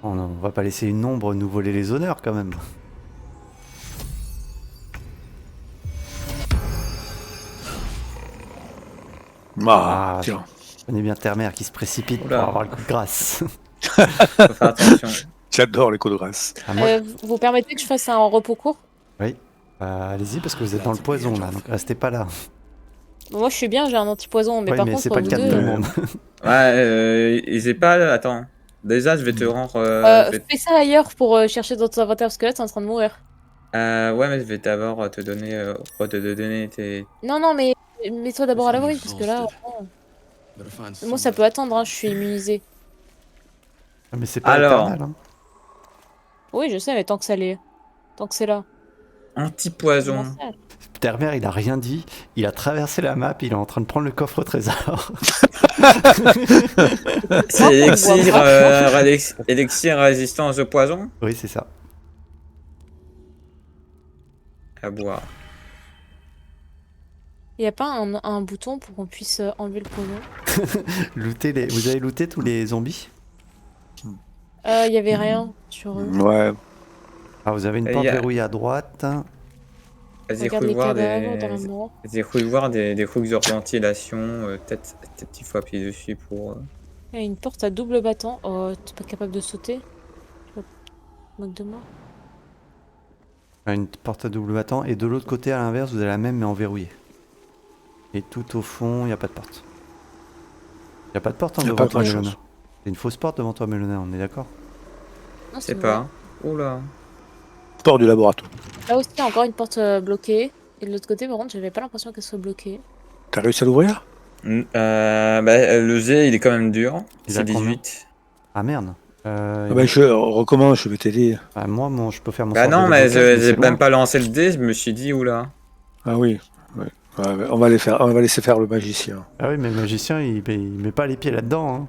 Oh non, on va pas laisser une ombre nous voler les honneurs quand même. Ah, Ah, tiens. On est bien terre-mère qui se précipite Oula. pour avoir le coup de grâce. Faut faire attention. J'adore les coups de grâce. Ah, moi, Vous permettez que je fasse un repos court? oui. Allez-y parce que vous êtes dans le poison là, donc restez pas là. Moi je suis bien, j'ai un anti-poison, mais Oui, par mais contre c'est pas le vous cas de tout deux... le monde. Ouais, ils aient pas. Attends. Déjà, je vais te rendre. Je vais fais ça ailleurs pour chercher d'autres inventaires, parce que là t'es en train de mourir. Ouais, mais je vais d'abord te donner. Te donner tes. Non, non, mais mets-toi d'abord à l'abri, parce que là, vraiment, moi ça peut attendre, hein, je suis immunisée. Ah, mais c'est pas Alors. éternel. Hein. Oui, je sais, mais tant que ça l'est... Tant que c'est là. Anti-poison. Comment ça? Terre-mère, il a rien dit. Il a traversé la map, il est en train de prendre le coffre au trésor. C'est élixir, élixir résistance au poison Oui, c'est ça. à boire. Y a pas un bouton pour qu'on puisse enlever le poison? Vous avez looté tous les zombies? Y avait rien sur eux. Ouais. Ah, vous avez une Et porte y a- verrouillée à droite. Vas-y, Regarde les fouille voir cadavres dans la des. mort. Vas-y, fouille voir des trucs de ventilation. Peut-être il faut appuyer dessus pour. Il y a une porte à double battant. Oh, t'es pas capable de sauter? Moque de moi. Une porte à double battant. Et de l'autre côté, à l'inverse, vous avez la même mais en verrouillé. Et tout au fond, il n'y a pas de porte. Il n'y a pas de porte hein, Y a devant pas toi, grand-chose. Mélona. C'est une fausse porte devant toi, Mélona, on est d'accord? Non, Je sais vrai. pas. Oula. Porte du laboratoire. Là aussi, il y a encore une porte bloquée. Et de l'autre côté, par contre, j'avais pas l'impression qu'elle soit bloquée. T'as réussi à l'ouvrir? Le jet, il est quand même dur. Il a C'est combien 18. Ah merde. Ah bah, je recommence, je vais t'aider. Moi, je peux faire mon Bah sort non, de mais déblocage, j'ai c'est loin. même pas lancé le dé, je me suis dit, oula. Ah oui. Ouais. Ouais, on va laisser faire le magicien. Ah oui, mais le magicien, il met pas les pieds là-dedans. Hein.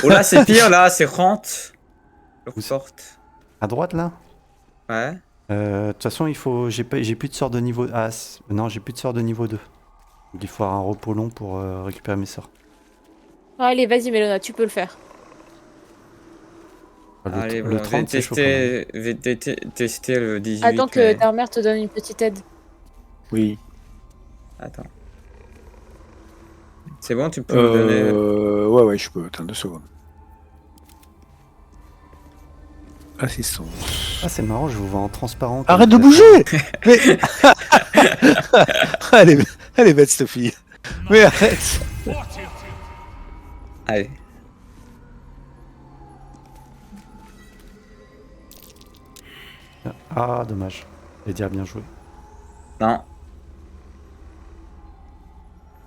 Oh là, c'est pire, là, c'est rente. Où ça Sorte. À droite, là? Ouais. De toute façon, j'ai plus de sort de niveau... Ah, non, j'ai plus de sort de niveau 2. Donc, il faut avoir un repos long pour récupérer mes sorts. Allez, vas-y, Mélona, tu peux le faire. Allez, Le bon, 30, c'est chaud quand même. je vais tester le 18. Attends que mais- ta mère te donne une petite aide. Oui. Attends. C'est bon, tu peux me donner. Ouais, je peux. Attends 2 secondes. Assistance. Ah, c'est marrant, je vous vois en transparent. Arrête de bouger. Mais... elle est bête, cette fille. Mais arrête. Allez. Ah, dommage. Je vais dire bien joué. Non.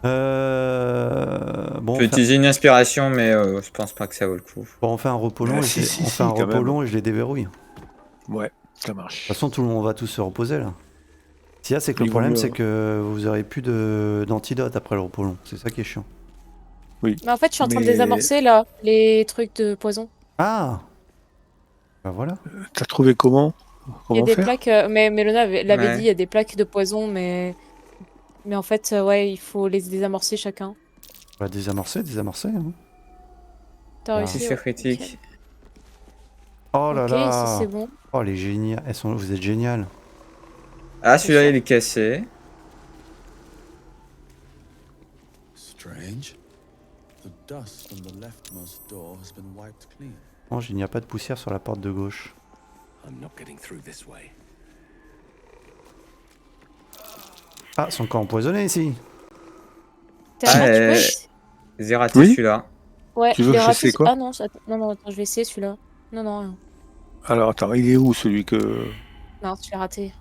Bon, Je peux utiliser une inspiration, mais je pense pas que ça vaut le coup. on fait un repos long, Ah, et si, on si, fait un quand repos même. long et je les déverrouille. De Ouais, ça toute marche. façon, tout le monde on va tous se reposer là. Ce qu'il y a, c'est que le Il vaut problème, mieux, c'est hein. que vous aurez plus d'antidote après le repos long. C'est ça qui est chiant. Oui. Mais en fait, je suis en train de Mais désamorcer là, les trucs de poison. Ah, bah voilà. t'as trouvé comment? Il y a Comment des faire? plaques, mais Mélona l'avait dit, il Ouais. y a des plaques de poison, mais en fait, ouais, il faut les désamorcer chacun. On va désamorcer. Hein. T'as Ah. Si réussi, c'est ouais. Nickel. critique. Oh là Ok, ici c'est là. bon. Oh, les géniales. Vous êtes géniales. Ah, C'est celui-là, sûr. il est cassé. Strange. The dust on the leftmost door has been wiped clean. Oh, il n'y a pas de poussière sur la porte de gauche. I'm not getting through this way. Ah, ils sont encore empoisonnés ici. T'as Ah, tu peux j'ai raté Oui. celui-là. Ouais, Tu je veux l'ai que raté. j'essaie quoi? Ah non, non, non, attends, je vais essayer celui-là. Non, non, rien. Alors attends, il est où celui que... Non, je l'ai raté.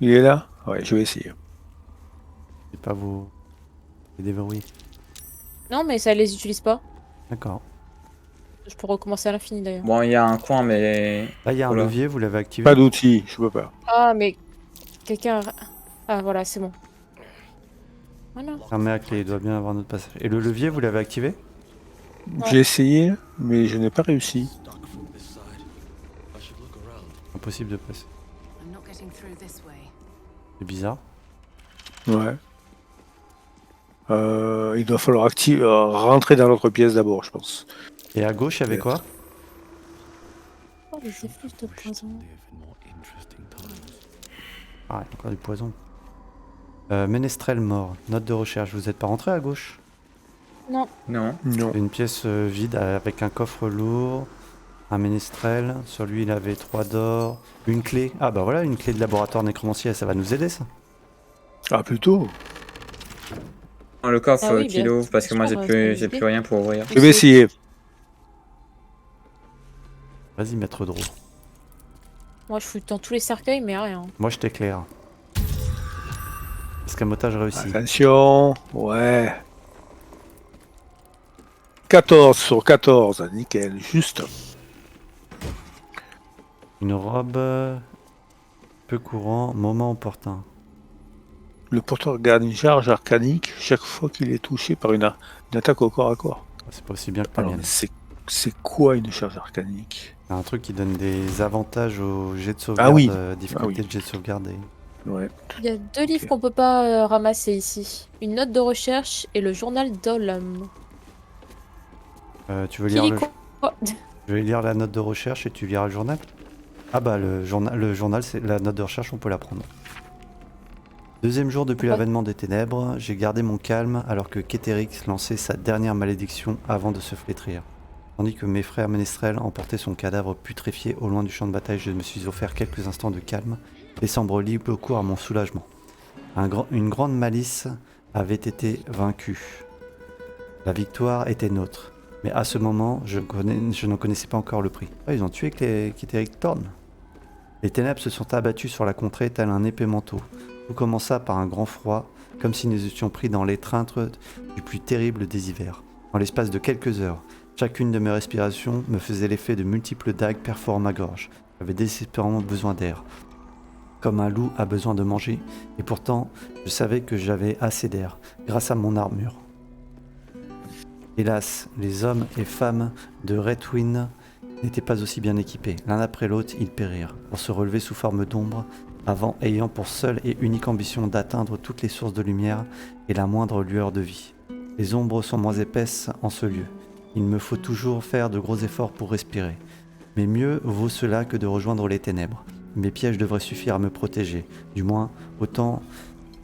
Il est là? Ouais, je vais essayer. C'est pas vous les déverrouiller. Non, mais ça les utilise pas. D'accord. Je peux recommencer à l'infini d'ailleurs. Bon, il y a un coin, mais... Là, il y a un Oula. levier, vous l'avez activé. Pas d'outil, je peux pas. Ah, mais quelqu'un. Ah, voilà, c'est bon. Voilà. Fermé à clé, il doit bien avoir notre passage. Et le levier, vous l'avez activé? J'ai essayé, mais je n'ai pas réussi. Stuck from this side. I should look around. Impossible de passer. I'm not getting through this way. C'est bizarre. Ouais. Il doit falloir rentrer dans l'autre pièce d'abord, je pense. Et à gauche, il y avait quoi? Oh, les effluves de poison. Live in more interesting times. Ah, il y a encore du poison. Ménestrel mort. Note de recherche. Vous n'êtes pas rentré à gauche? Non. Non. Une pièce vide avec un coffre lourd. Un ménestrel. Sur lui, il avait 3 d'or. Une clé. Ah bah voilà, une clé de laboratoire nécromancier. Ça va nous aider, ça. Ah, plutôt. Le coffre Ah oui, qu'il bien ouvre, parce que moi, sûr, j'ai plus rien pour ouvrir. Je vais essayer. Vas-y, maître Draw. Moi, je fouille dans tous les cercueils, mais rien. Moi, je t'éclaire. Escamotage réussi. Attention. Ouais. 14 sur 14. Nickel, juste. Une robe. Peu courant. Moment opportun. Le porteur garde une charge arcanique chaque fois qu'il est touché par une attaque au corps à corps. C'est pas aussi bien que la Alors, mienne. c'est quoi une charge arcanique? C'est un truc qui donne des avantages au jet de sauvegarde. Ah oui. Difficulté Ah oui. de jet de sauvegarde. Ouais. Il y a 2 livres qu'on peut pas ramasser ici. Une note de recherche et le journal d'Olam. Tu veux lire le... Quoi Je vais lire la note de recherche et tu liras le journal. Ah bah le journal, c'est la note de recherche, on peut la prendre. Deuxième jour depuis Pourquoi l'avènement des ténèbres, j'ai gardé mon calme alors que Kétérix lançait sa dernière malédiction avant de se flétrir. Tandis que mes frères ménestrels emportaient son cadavre putréfié au loin du champ de bataille, je me suis offert quelques instants de calme, laissant libre cours à mon soulagement. Une grande malice avait été vaincue. La victoire était nôtre. Mais à ce moment, je n'en connaissais pas encore le prix. Ah, ils ont tué Kétéric Thorn. Les ténèbres se sont abattues sur la contrée tel un épais manteau. Tout commença par un grand froid, comme si nous étions pris dans l'étreinte du plus terrible des hivers. En l'espace de quelques heures, chacune de mes respirations me faisait l'effet de multiples dagues perforant ma gorge. J'avais désespérément besoin d'air, comme un loup a besoin de manger, et pourtant, je savais que j'avais assez d'air, grâce à mon armure. Hélas, les hommes et femmes de Redwyn n'étaient pas aussi bien équipés. L'un après l'autre, ils périrent, pour se relever sous forme d'ombre, ayant pour seule et unique ambition d'atteindre toutes les sources de lumière et la moindre lueur de vie. Les ombres sont moins épaisses en ce lieu. Il me faut toujours faire de gros efforts pour respirer. Mais mieux vaut cela que de rejoindre les ténèbres. Mes pièges devraient suffire à me protéger, du moins autant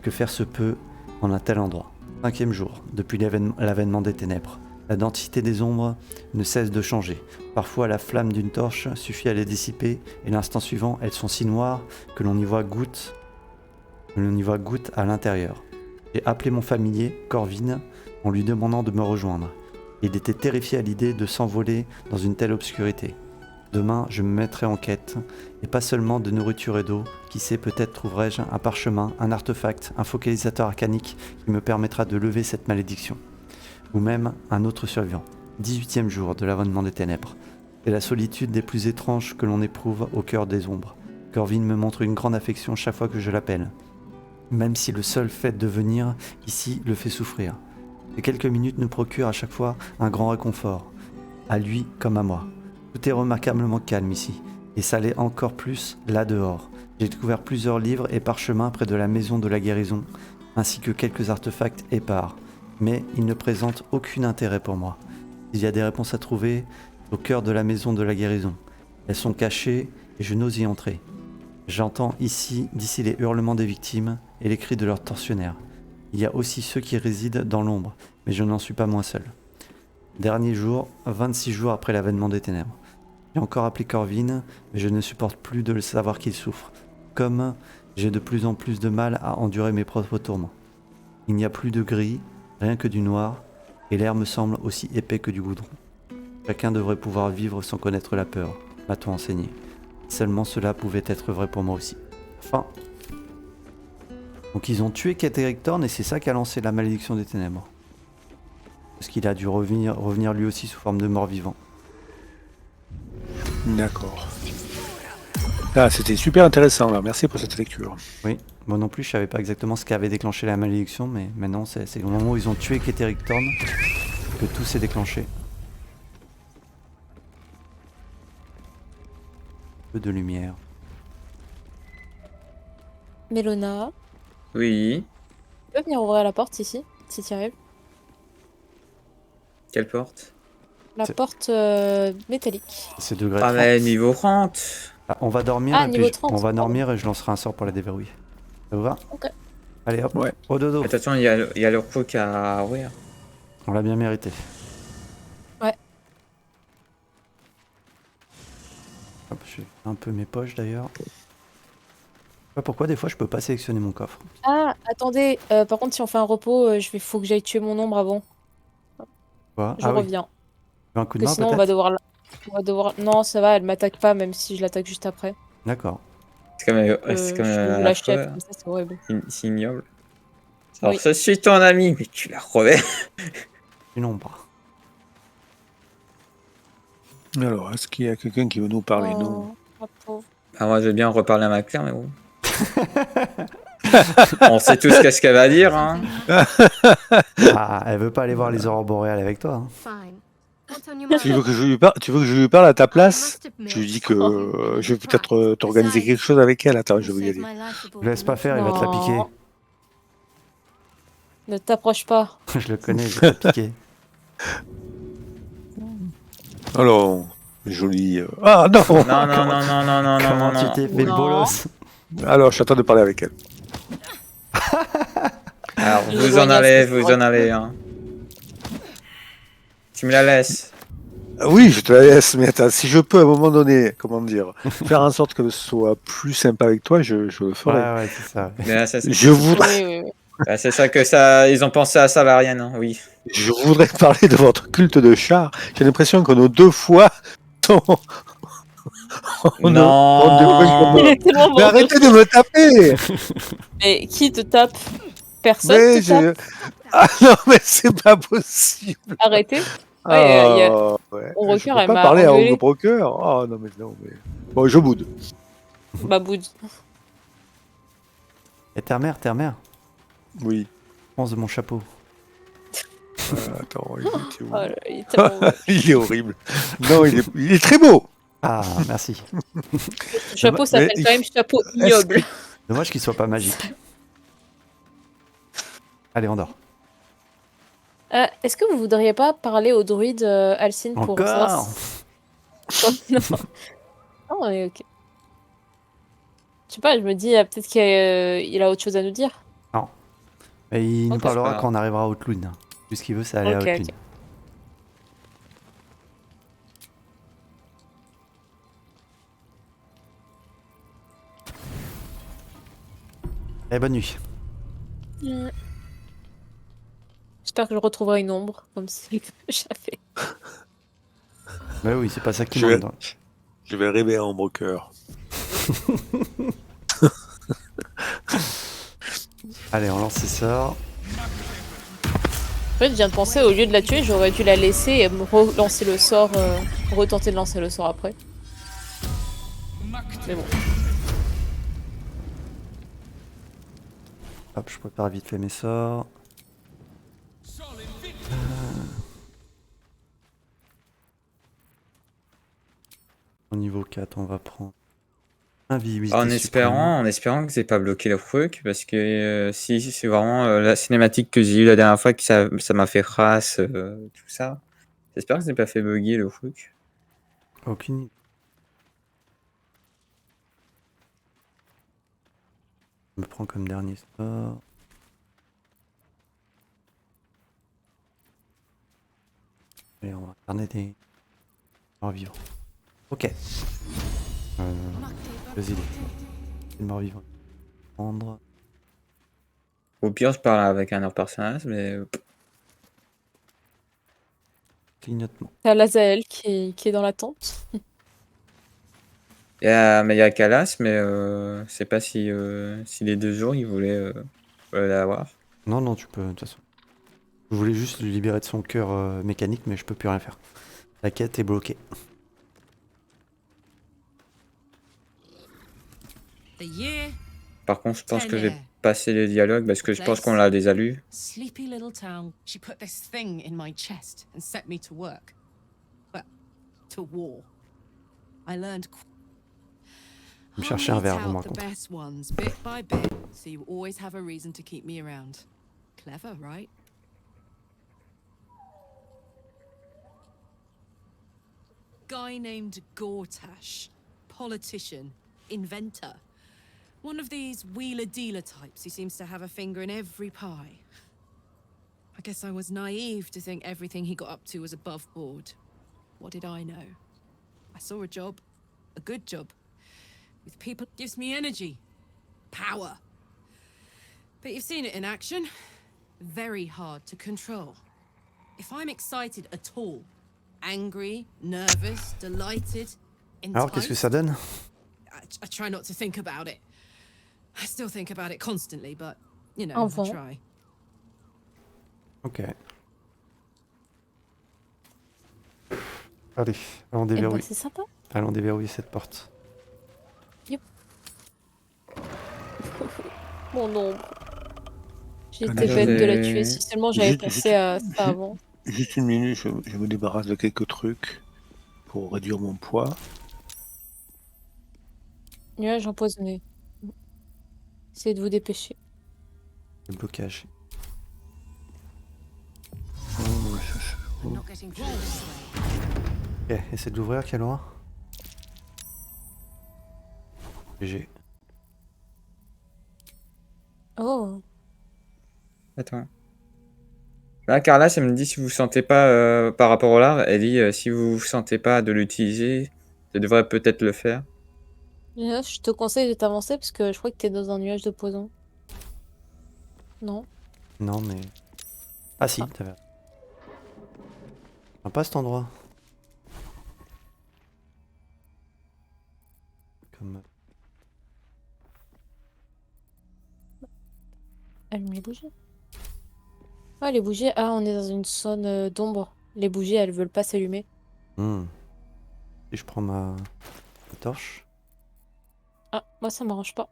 que faire se peut en un tel endroit. 5e jour, depuis l'avènement des ténèbres. La densité des ombres ne cesse de changer. Parfois, la flamme d'une torche suffit à les dissiper, et l'instant suivant, elles sont si noires que l'on y voit goutte à l'intérieur. J'ai appelé mon familier, Corvin, en lui demandant de me rejoindre. Il était terrifié à l'idée de s'envoler dans une telle obscurité. Demain, je me mettrai en quête, et pas seulement de nourriture et d'eau. Qui sait, peut-être trouverai-je un parchemin, un artefact, un focalisateur arcanique qui me permettra de lever cette malédiction. Ou même un autre survivant. 18e jour de l'avènement des ténèbres. C'est la solitude des plus étranges que l'on éprouve au cœur des ombres. Corvin me montre une grande affection chaque fois que je l'appelle. Même si le seul fait de venir ici le fait souffrir. Ces quelques minutes nous procurent à chaque fois un grand réconfort. À lui comme à moi. Tout est remarquablement calme ici. Et ça l'est encore plus là dehors. J'ai découvert plusieurs livres et parchemins près de la maison de la guérison, ainsi que quelques artefacts épars. Mais ils ne présentent aucun intérêt pour moi. Il y a des réponses à trouver au cœur de la maison de la guérison. Elles sont cachées et je n'ose y entrer. J'entends d'ici les hurlements des victimes et les cris de leurs tortionnaires. Il y a aussi ceux qui résident dans l'ombre, mais je n'en suis pas moins seul. Dernier jour, 26 jours après l'avènement des ténèbres. J'ai encore appelé Corvin, mais je ne supporte plus de le savoir qu'il souffre. Comme j'ai de plus en plus de mal à endurer mes propres tourments. Il n'y a plus de gris, rien que du noir, et l'air me semble aussi épais que du goudron. Chacun devrait pouvoir vivre sans connaître la peur, m'a-t-on enseigné. Seulement cela pouvait être vrai pour moi aussi. Enfin. Donc ils ont tué Catterick Thorn et c'est ça qui a lancé la malédiction des ténèbres. Parce qu'il a dû revenir lui aussi sous forme de mort-vivant. D'accord. Ah, c'était super intéressant là, merci pour cette lecture. Oui, moi non plus je savais pas exactement ce qui avait déclenché la malédiction, mais maintenant c'est au moment où ils ont tué Catterick Thorn que tout s'est déclenché. Peu de lumière. Mélona, Oui. tu peux venir ouvrir la porte ici, si tu arrives. Quelle porte? La C'est- porte métallique. C'est degré Ah 30. mais niveau 30. Ah, on va dormir, Ah, et niveau puis 30, on va pardon. dormir et je lancerai un sort pour la déverrouiller. Ça vous va? Ok. Allez hop, Ouais. au dodo. Attention, il y a le croc à ouvrir. On l'a bien mérité. Ouais. Hop, je fais un peu mes poches d'ailleurs. Je sais pas pourquoi des fois je peux pas sélectionner mon coffre. Ah, attendez, par contre, si on fait un repos, faut que j'aille tuer mon ombre avant. Quoi? Je Ah oui, reviens. tu veux un coup de Que main sinon, peut-être? on va devoir. Non, ça va, elle m'attaque pas, même si je l'attaque juste après. D'accord. C'est comme Je un l'achève, affreux, comme ça, c'est horrible. c'est ignoble. Alors Oui. je suis ton ami, mais tu l'as revers. Une ombre. Alors, est-ce qu'il y a quelqu'un qui veut nous parler? Non. Oh, ma pauvre. Ah, moi je vais bien reparler à ma Claire, mais bon. On sait tous qu'est-ce qu'elle va dire, hein. Ah, elle veut pas aller voir les aurores boréales avec toi. Hein. Fine. What's on your mind? Tu veux que je lui parle, tu veux que je lui parle à ta place? I must admit, Je lui dis que I'm je vais peut-être impressed. t'organiser quelque chose avec elle. Attends, je vais y Saved aller. my life aboard Je laisse the pas faire, il va te la Non. piquer. Ne t'approche pas. Je le connais, il va te la piquer. Alors, joli. Ah non! Non, non, non, non, non, non, non, Comment non, tu non. t'es fait le Non. bolos? Alors, j'attends de parler avec elle. Alors, Je vous vois en bien allez, ce que vous tu en allez, hein. Tu me la laisses. Oui, je te la laisse, mais attends, si je peux à un moment donné, comment dire, faire en sorte que ce soit plus sympa avec toi, je le ferai. Ouais, ouais, c'est ça. Mais là, c'est Je voudrais, Oui, oui, oui. c'est ça que ça. Ils ont pensé à ça, l'Ariane, hein, oui. je voudrais parler de votre culte de char. J'ai l'impression que nos deux fois sont... Non. Il est tellement Mais bon. arrêtez de me taper! Mais qui te tape? Personne Mais te tape. Ah non, mais c'est pas possible! Arrêtez. Ouais, y a- Ouais. Mon Je rocker, peux elle pas m'a parler à engueulé. Ongo Broker. Oh non, mais non, mais... Bon, je boude. Baboud. Et terre-mère, Oui. pense de mon chapeau. Attends, il était où Oh là, il est tellement beau. Il est horrible. Non, il est très beau. Ah, merci. Ce chapeau s'appelle Mais quand même chapeau est-ce ignoble. Dommage qu'il soit pas magique. Allez, on dort. Est-ce que vous voudriez pas parler au druide Alcine pour Encore non. Non, mais ok. Je sais pas, je me dis peut-être qu'il a autre chose à nous dire. Et il nous Ok. parlera Voilà. quand on arrivera à Outloon. Tout ce qu'il veut, c'est aller Ok, à Outloon. ok. Eh, bonne nuit. J'espère que je retrouverai une ombre comme celle que j'avais. Bah oui, c'est pas ça qui Je- manque. Je vais rêver à Ombre Cœur. Allez, on lance ses sorts. En fait, je viens de penser, au lieu de la tuer, j'aurais dû la laisser et me relancer le sort, retenter de lancer le sort après. Mais bon. Hop, je prépare vite fait mes sorts. Au niveau 4, on va prendre invisibilité En suprême. espérant que c'est pas bloqué le truc, parce que si c'est vraiment la cinématique que j'ai eue la dernière fois, que ça m'a fait race, tout ça. J'espère que c'est pas fait bugger le truc. Aucune idée. Je me prends comme dernier sort. Allez, on va regarder des morts vivants. Ok. Vas-y, les morts vivants. Prendre. Au pire, je parle avec un autre personnage, mais Clignotement. T'as Lazael qui est dans la tente. mais il y a Kalas, mais je sais pas si les 2 jours il voulait l'avoir. Non, non, tu peux, de toute façon. Je voulais juste le libérer de son cœur mécanique, mais je peux plus rien faire. La quête est bloquée. The year, Par contre, je pense que je vais passer les dialogues parce que je pense qu'on l'a déjà lu. sleepy little town. She put this thing in my chest and set me to work. Well, to war. I learned. Me chercher un verre, vous me I'll weed out the racontez. best ones, bit by bit, so you always have a reason to keep me around. Clever, right? Guy named Gortash, politician, inventor. One of these wheeler-dealer types who seems to have a finger in every pie. I guess I was naive to think everything he got up to was above board. What did I know? I saw a job, a good job, with people gives me energy, power. But you've seen it in action. Very hard to control. If I'm excited at all, angry, nervous, delighted, Alors, qu'est-ce que ça enticed, donne? I try not to think about it. I still think about it constantly, but, you know, Enfin. I try. Ok. Allez, allons Eh ben, déverrouiller. c'est sympa. Allons déverrouiller cette porte. Mon ombre. J'étais Allez, bête de la allez. tuer. Si seulement j'avais Juste- pensé à ça avant. Juste une minute, je me débarrasse de quelques trucs pour réduire mon poids. Nuage empoisonné. Essayez de vous dépêcher. Le blocage. Oh, ça, I'm not getting through this way. Ok, essaie de l'ouvrir, Kalora. GG. Oh. Attends. Là, Carla, ça me dit si vous sentez pas, par rapport au larve, elle dit si vous sentez pas de l'utiliser, ça devrait peut-être le faire. Nuage, je te conseille de t'avancer parce que je crois que t'es dans un nuage de poison. Non? Non, mais. Ah si, t'avais. Pas cet endroit. Comme. Allume les bougies. Ah, les bougies. Ah, on est dans une zone d'ombre. Les bougies, elles veulent pas s'allumer. Si je prends ma torche. Ah, moi, ça m'arrange pas.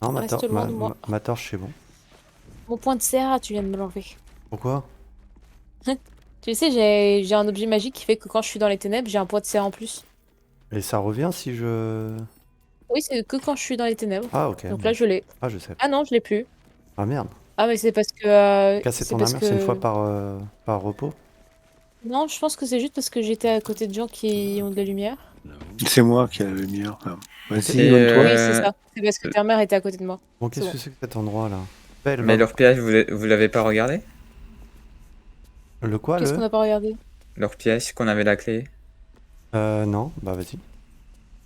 Non, Reste loin de moi. ma torche, c'est bon. Mon point de serre, tu viens de me l'enlever. Pourquoi? Tu sais, j'ai un objet magique qui fait que quand je suis dans les ténèbres, j'ai un point de serre en plus. Et ça revient si je. Oui, c'est que quand je suis dans les ténèbres. Ah, ok. Donc bon. là, je l'ai. Ah, je sais. Ah non, je l'ai plus. Ah merde. Ah, mais c'est parce que. Casser c'est ton parce armure, c'est une que- fois par repos. Non, je pense que c'est juste parce que j'étais à côté de gens qui ont de la lumière. C'est moi qui ai la lumière. Ah. Vas-y, C'est, donne-toi. Oui, c'est ça. C'est parce que ta mère était à côté de moi. Bon, qu'est-ce bon. que c'est que cet endroit là? Belle, Mais va- leur piège, vous l'avez pas regardé? Le quoi, Qu'est-ce le? qu'on n'a pas regardé? Leur piège, qu'on avait la clé. Non, bah vas-y.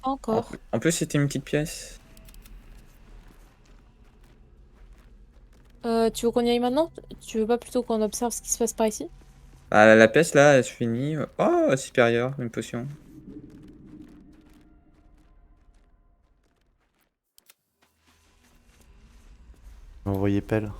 Pas encore. En plus, c'était une petite pièce. Tu veux qu'on y aille maintenant? Tu veux pas plutôt qu'on observe ce qui se passe par ici? Ah, la pièce là, elle se finit. Oh, supérieure, une potion. On va envoyer pelle.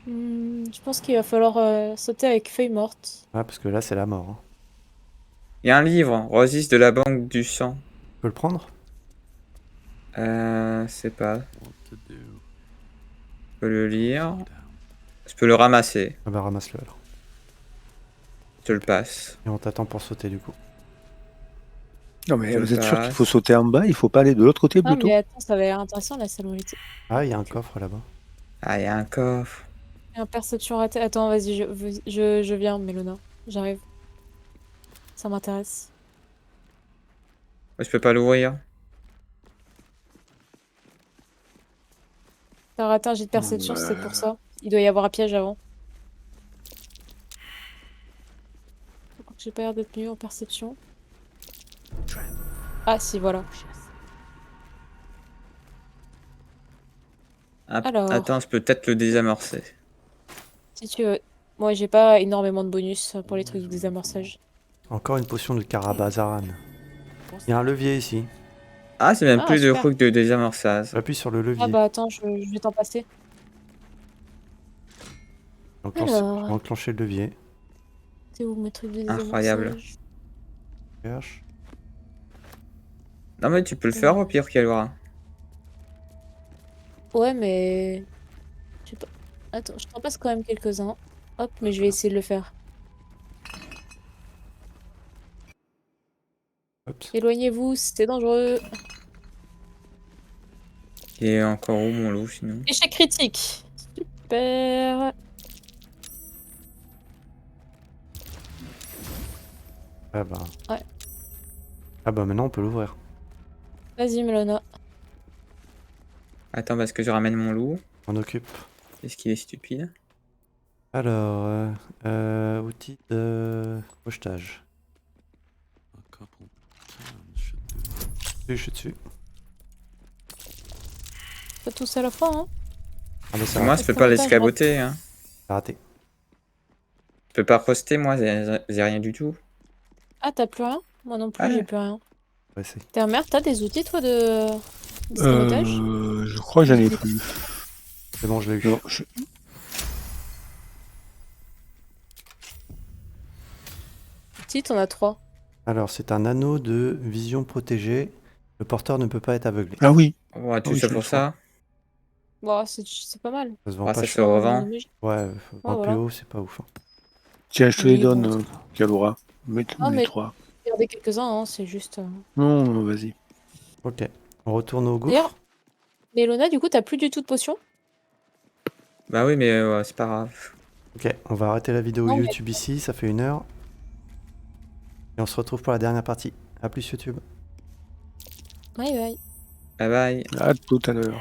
Je pense qu'il va falloir sauter avec feuille morte. Ouais, parce que là, c'est la mort. Hein. Il y a un livre, Rosis de la Banque du Sang. Tu peux le prendre? C'est pas. What to do? Je peux le lire. Je peux le ramasser. Ah bah ramasse-le alors. Je te le passe. Et on t'attend pour sauter du coup. Non, mais Je vous êtes sûr qu'il passe. faut sauter en bas? Il faut pas aller de l'autre côté Ah, plutôt? mais attends, ça va être intéressant la salmonité. Ah, il y a un coffre là-bas. Ah, il y a un coffre. Un perception ratée. Attends, vas-y, je viens, Mélona. J'arrive. Ça m'intéresse. Je peux pas l'ouvrir. T'as raté un jet de perception, c'est pour ça. Il doit y avoir un piège avant. J'ai pas l'air d'être mieux en perception. Ah si, voilà. Ah, Alors. Attends, je peux peut-être le désamorcer. Si tu veux. Moi, j'ai pas énormément de bonus pour les trucs de désamorçage. Encore une potion de Karabazaran. Il y a un levier ici. Ah, c'est même Ah, plus de super. trucs de désamorçage. Appuie sur le levier. Ah bah attends, je vais t'en passer. Alors. Enclencher le levier. C'est où mes trucs de Incroyable. désamorçage? Cherche. Non, mais tu peux le faire au pire, Kalora. Ouais, mais... Je sais pas. Attends, je t'en passe quand même quelques-uns. Hop, mais je vais essayer de le faire. Hop. Éloignez-vous, c'est dangereux. Il est encore où mon loup sinon? Échec critique. Super. Ah bah. Ouais. Ah bah maintenant on peut l'ouvrir. Vas-y, Melona. Attends, parce que je ramène mon loup. On occupe. Est-ce qu'il est stupide? Alors, outil de pochetage. A couple cans should do. Je suis dessus. Pas tous à la fois, hein. Ah bah c'est Moi, raté. je peux pas l'escaboter. Hein. C'est raté. Je peux pas poster, moi, j'ai rien du tout. Ah, t'as plus rien? Moi non plus, Ah ouais. j'ai plus rien. Ouais, c'est. T'es merde, t'as des outils, toi, de sabotage? Je crois que j'en ai plus. C'est bon, je l'ai eu. Non, Outils, t'en as 3. Alors, c'est un anneau de vision protégée. Le porteur ne peut pas être aveuglé. Ah oui. Ouais, tout Oui, ça je pour le ça. Bon, c'est pas mal. Ça se vend Ah, pas ça cher. se revend. Ouais, un voilà. PO, c'est pas ouf. Hein. Tiens, je te les Oui, donne, bon. Kalora. Mets Ah, les mais- 3. Regardez quelques-uns, hein, c'est juste... Non, vas-y. Ok. On retourne au gouffre. D'ailleurs, Mélona, du coup, t'as plus du tout de potions? Bah oui, mais c'est pas grave. Ok, on va arrêter la vidéo Non, mais- YouTube ici, ça fait 1 heure. Et on se retrouve pour la dernière partie. A plus YouTube. Bye bye. Bye bye. À tout à l'heure.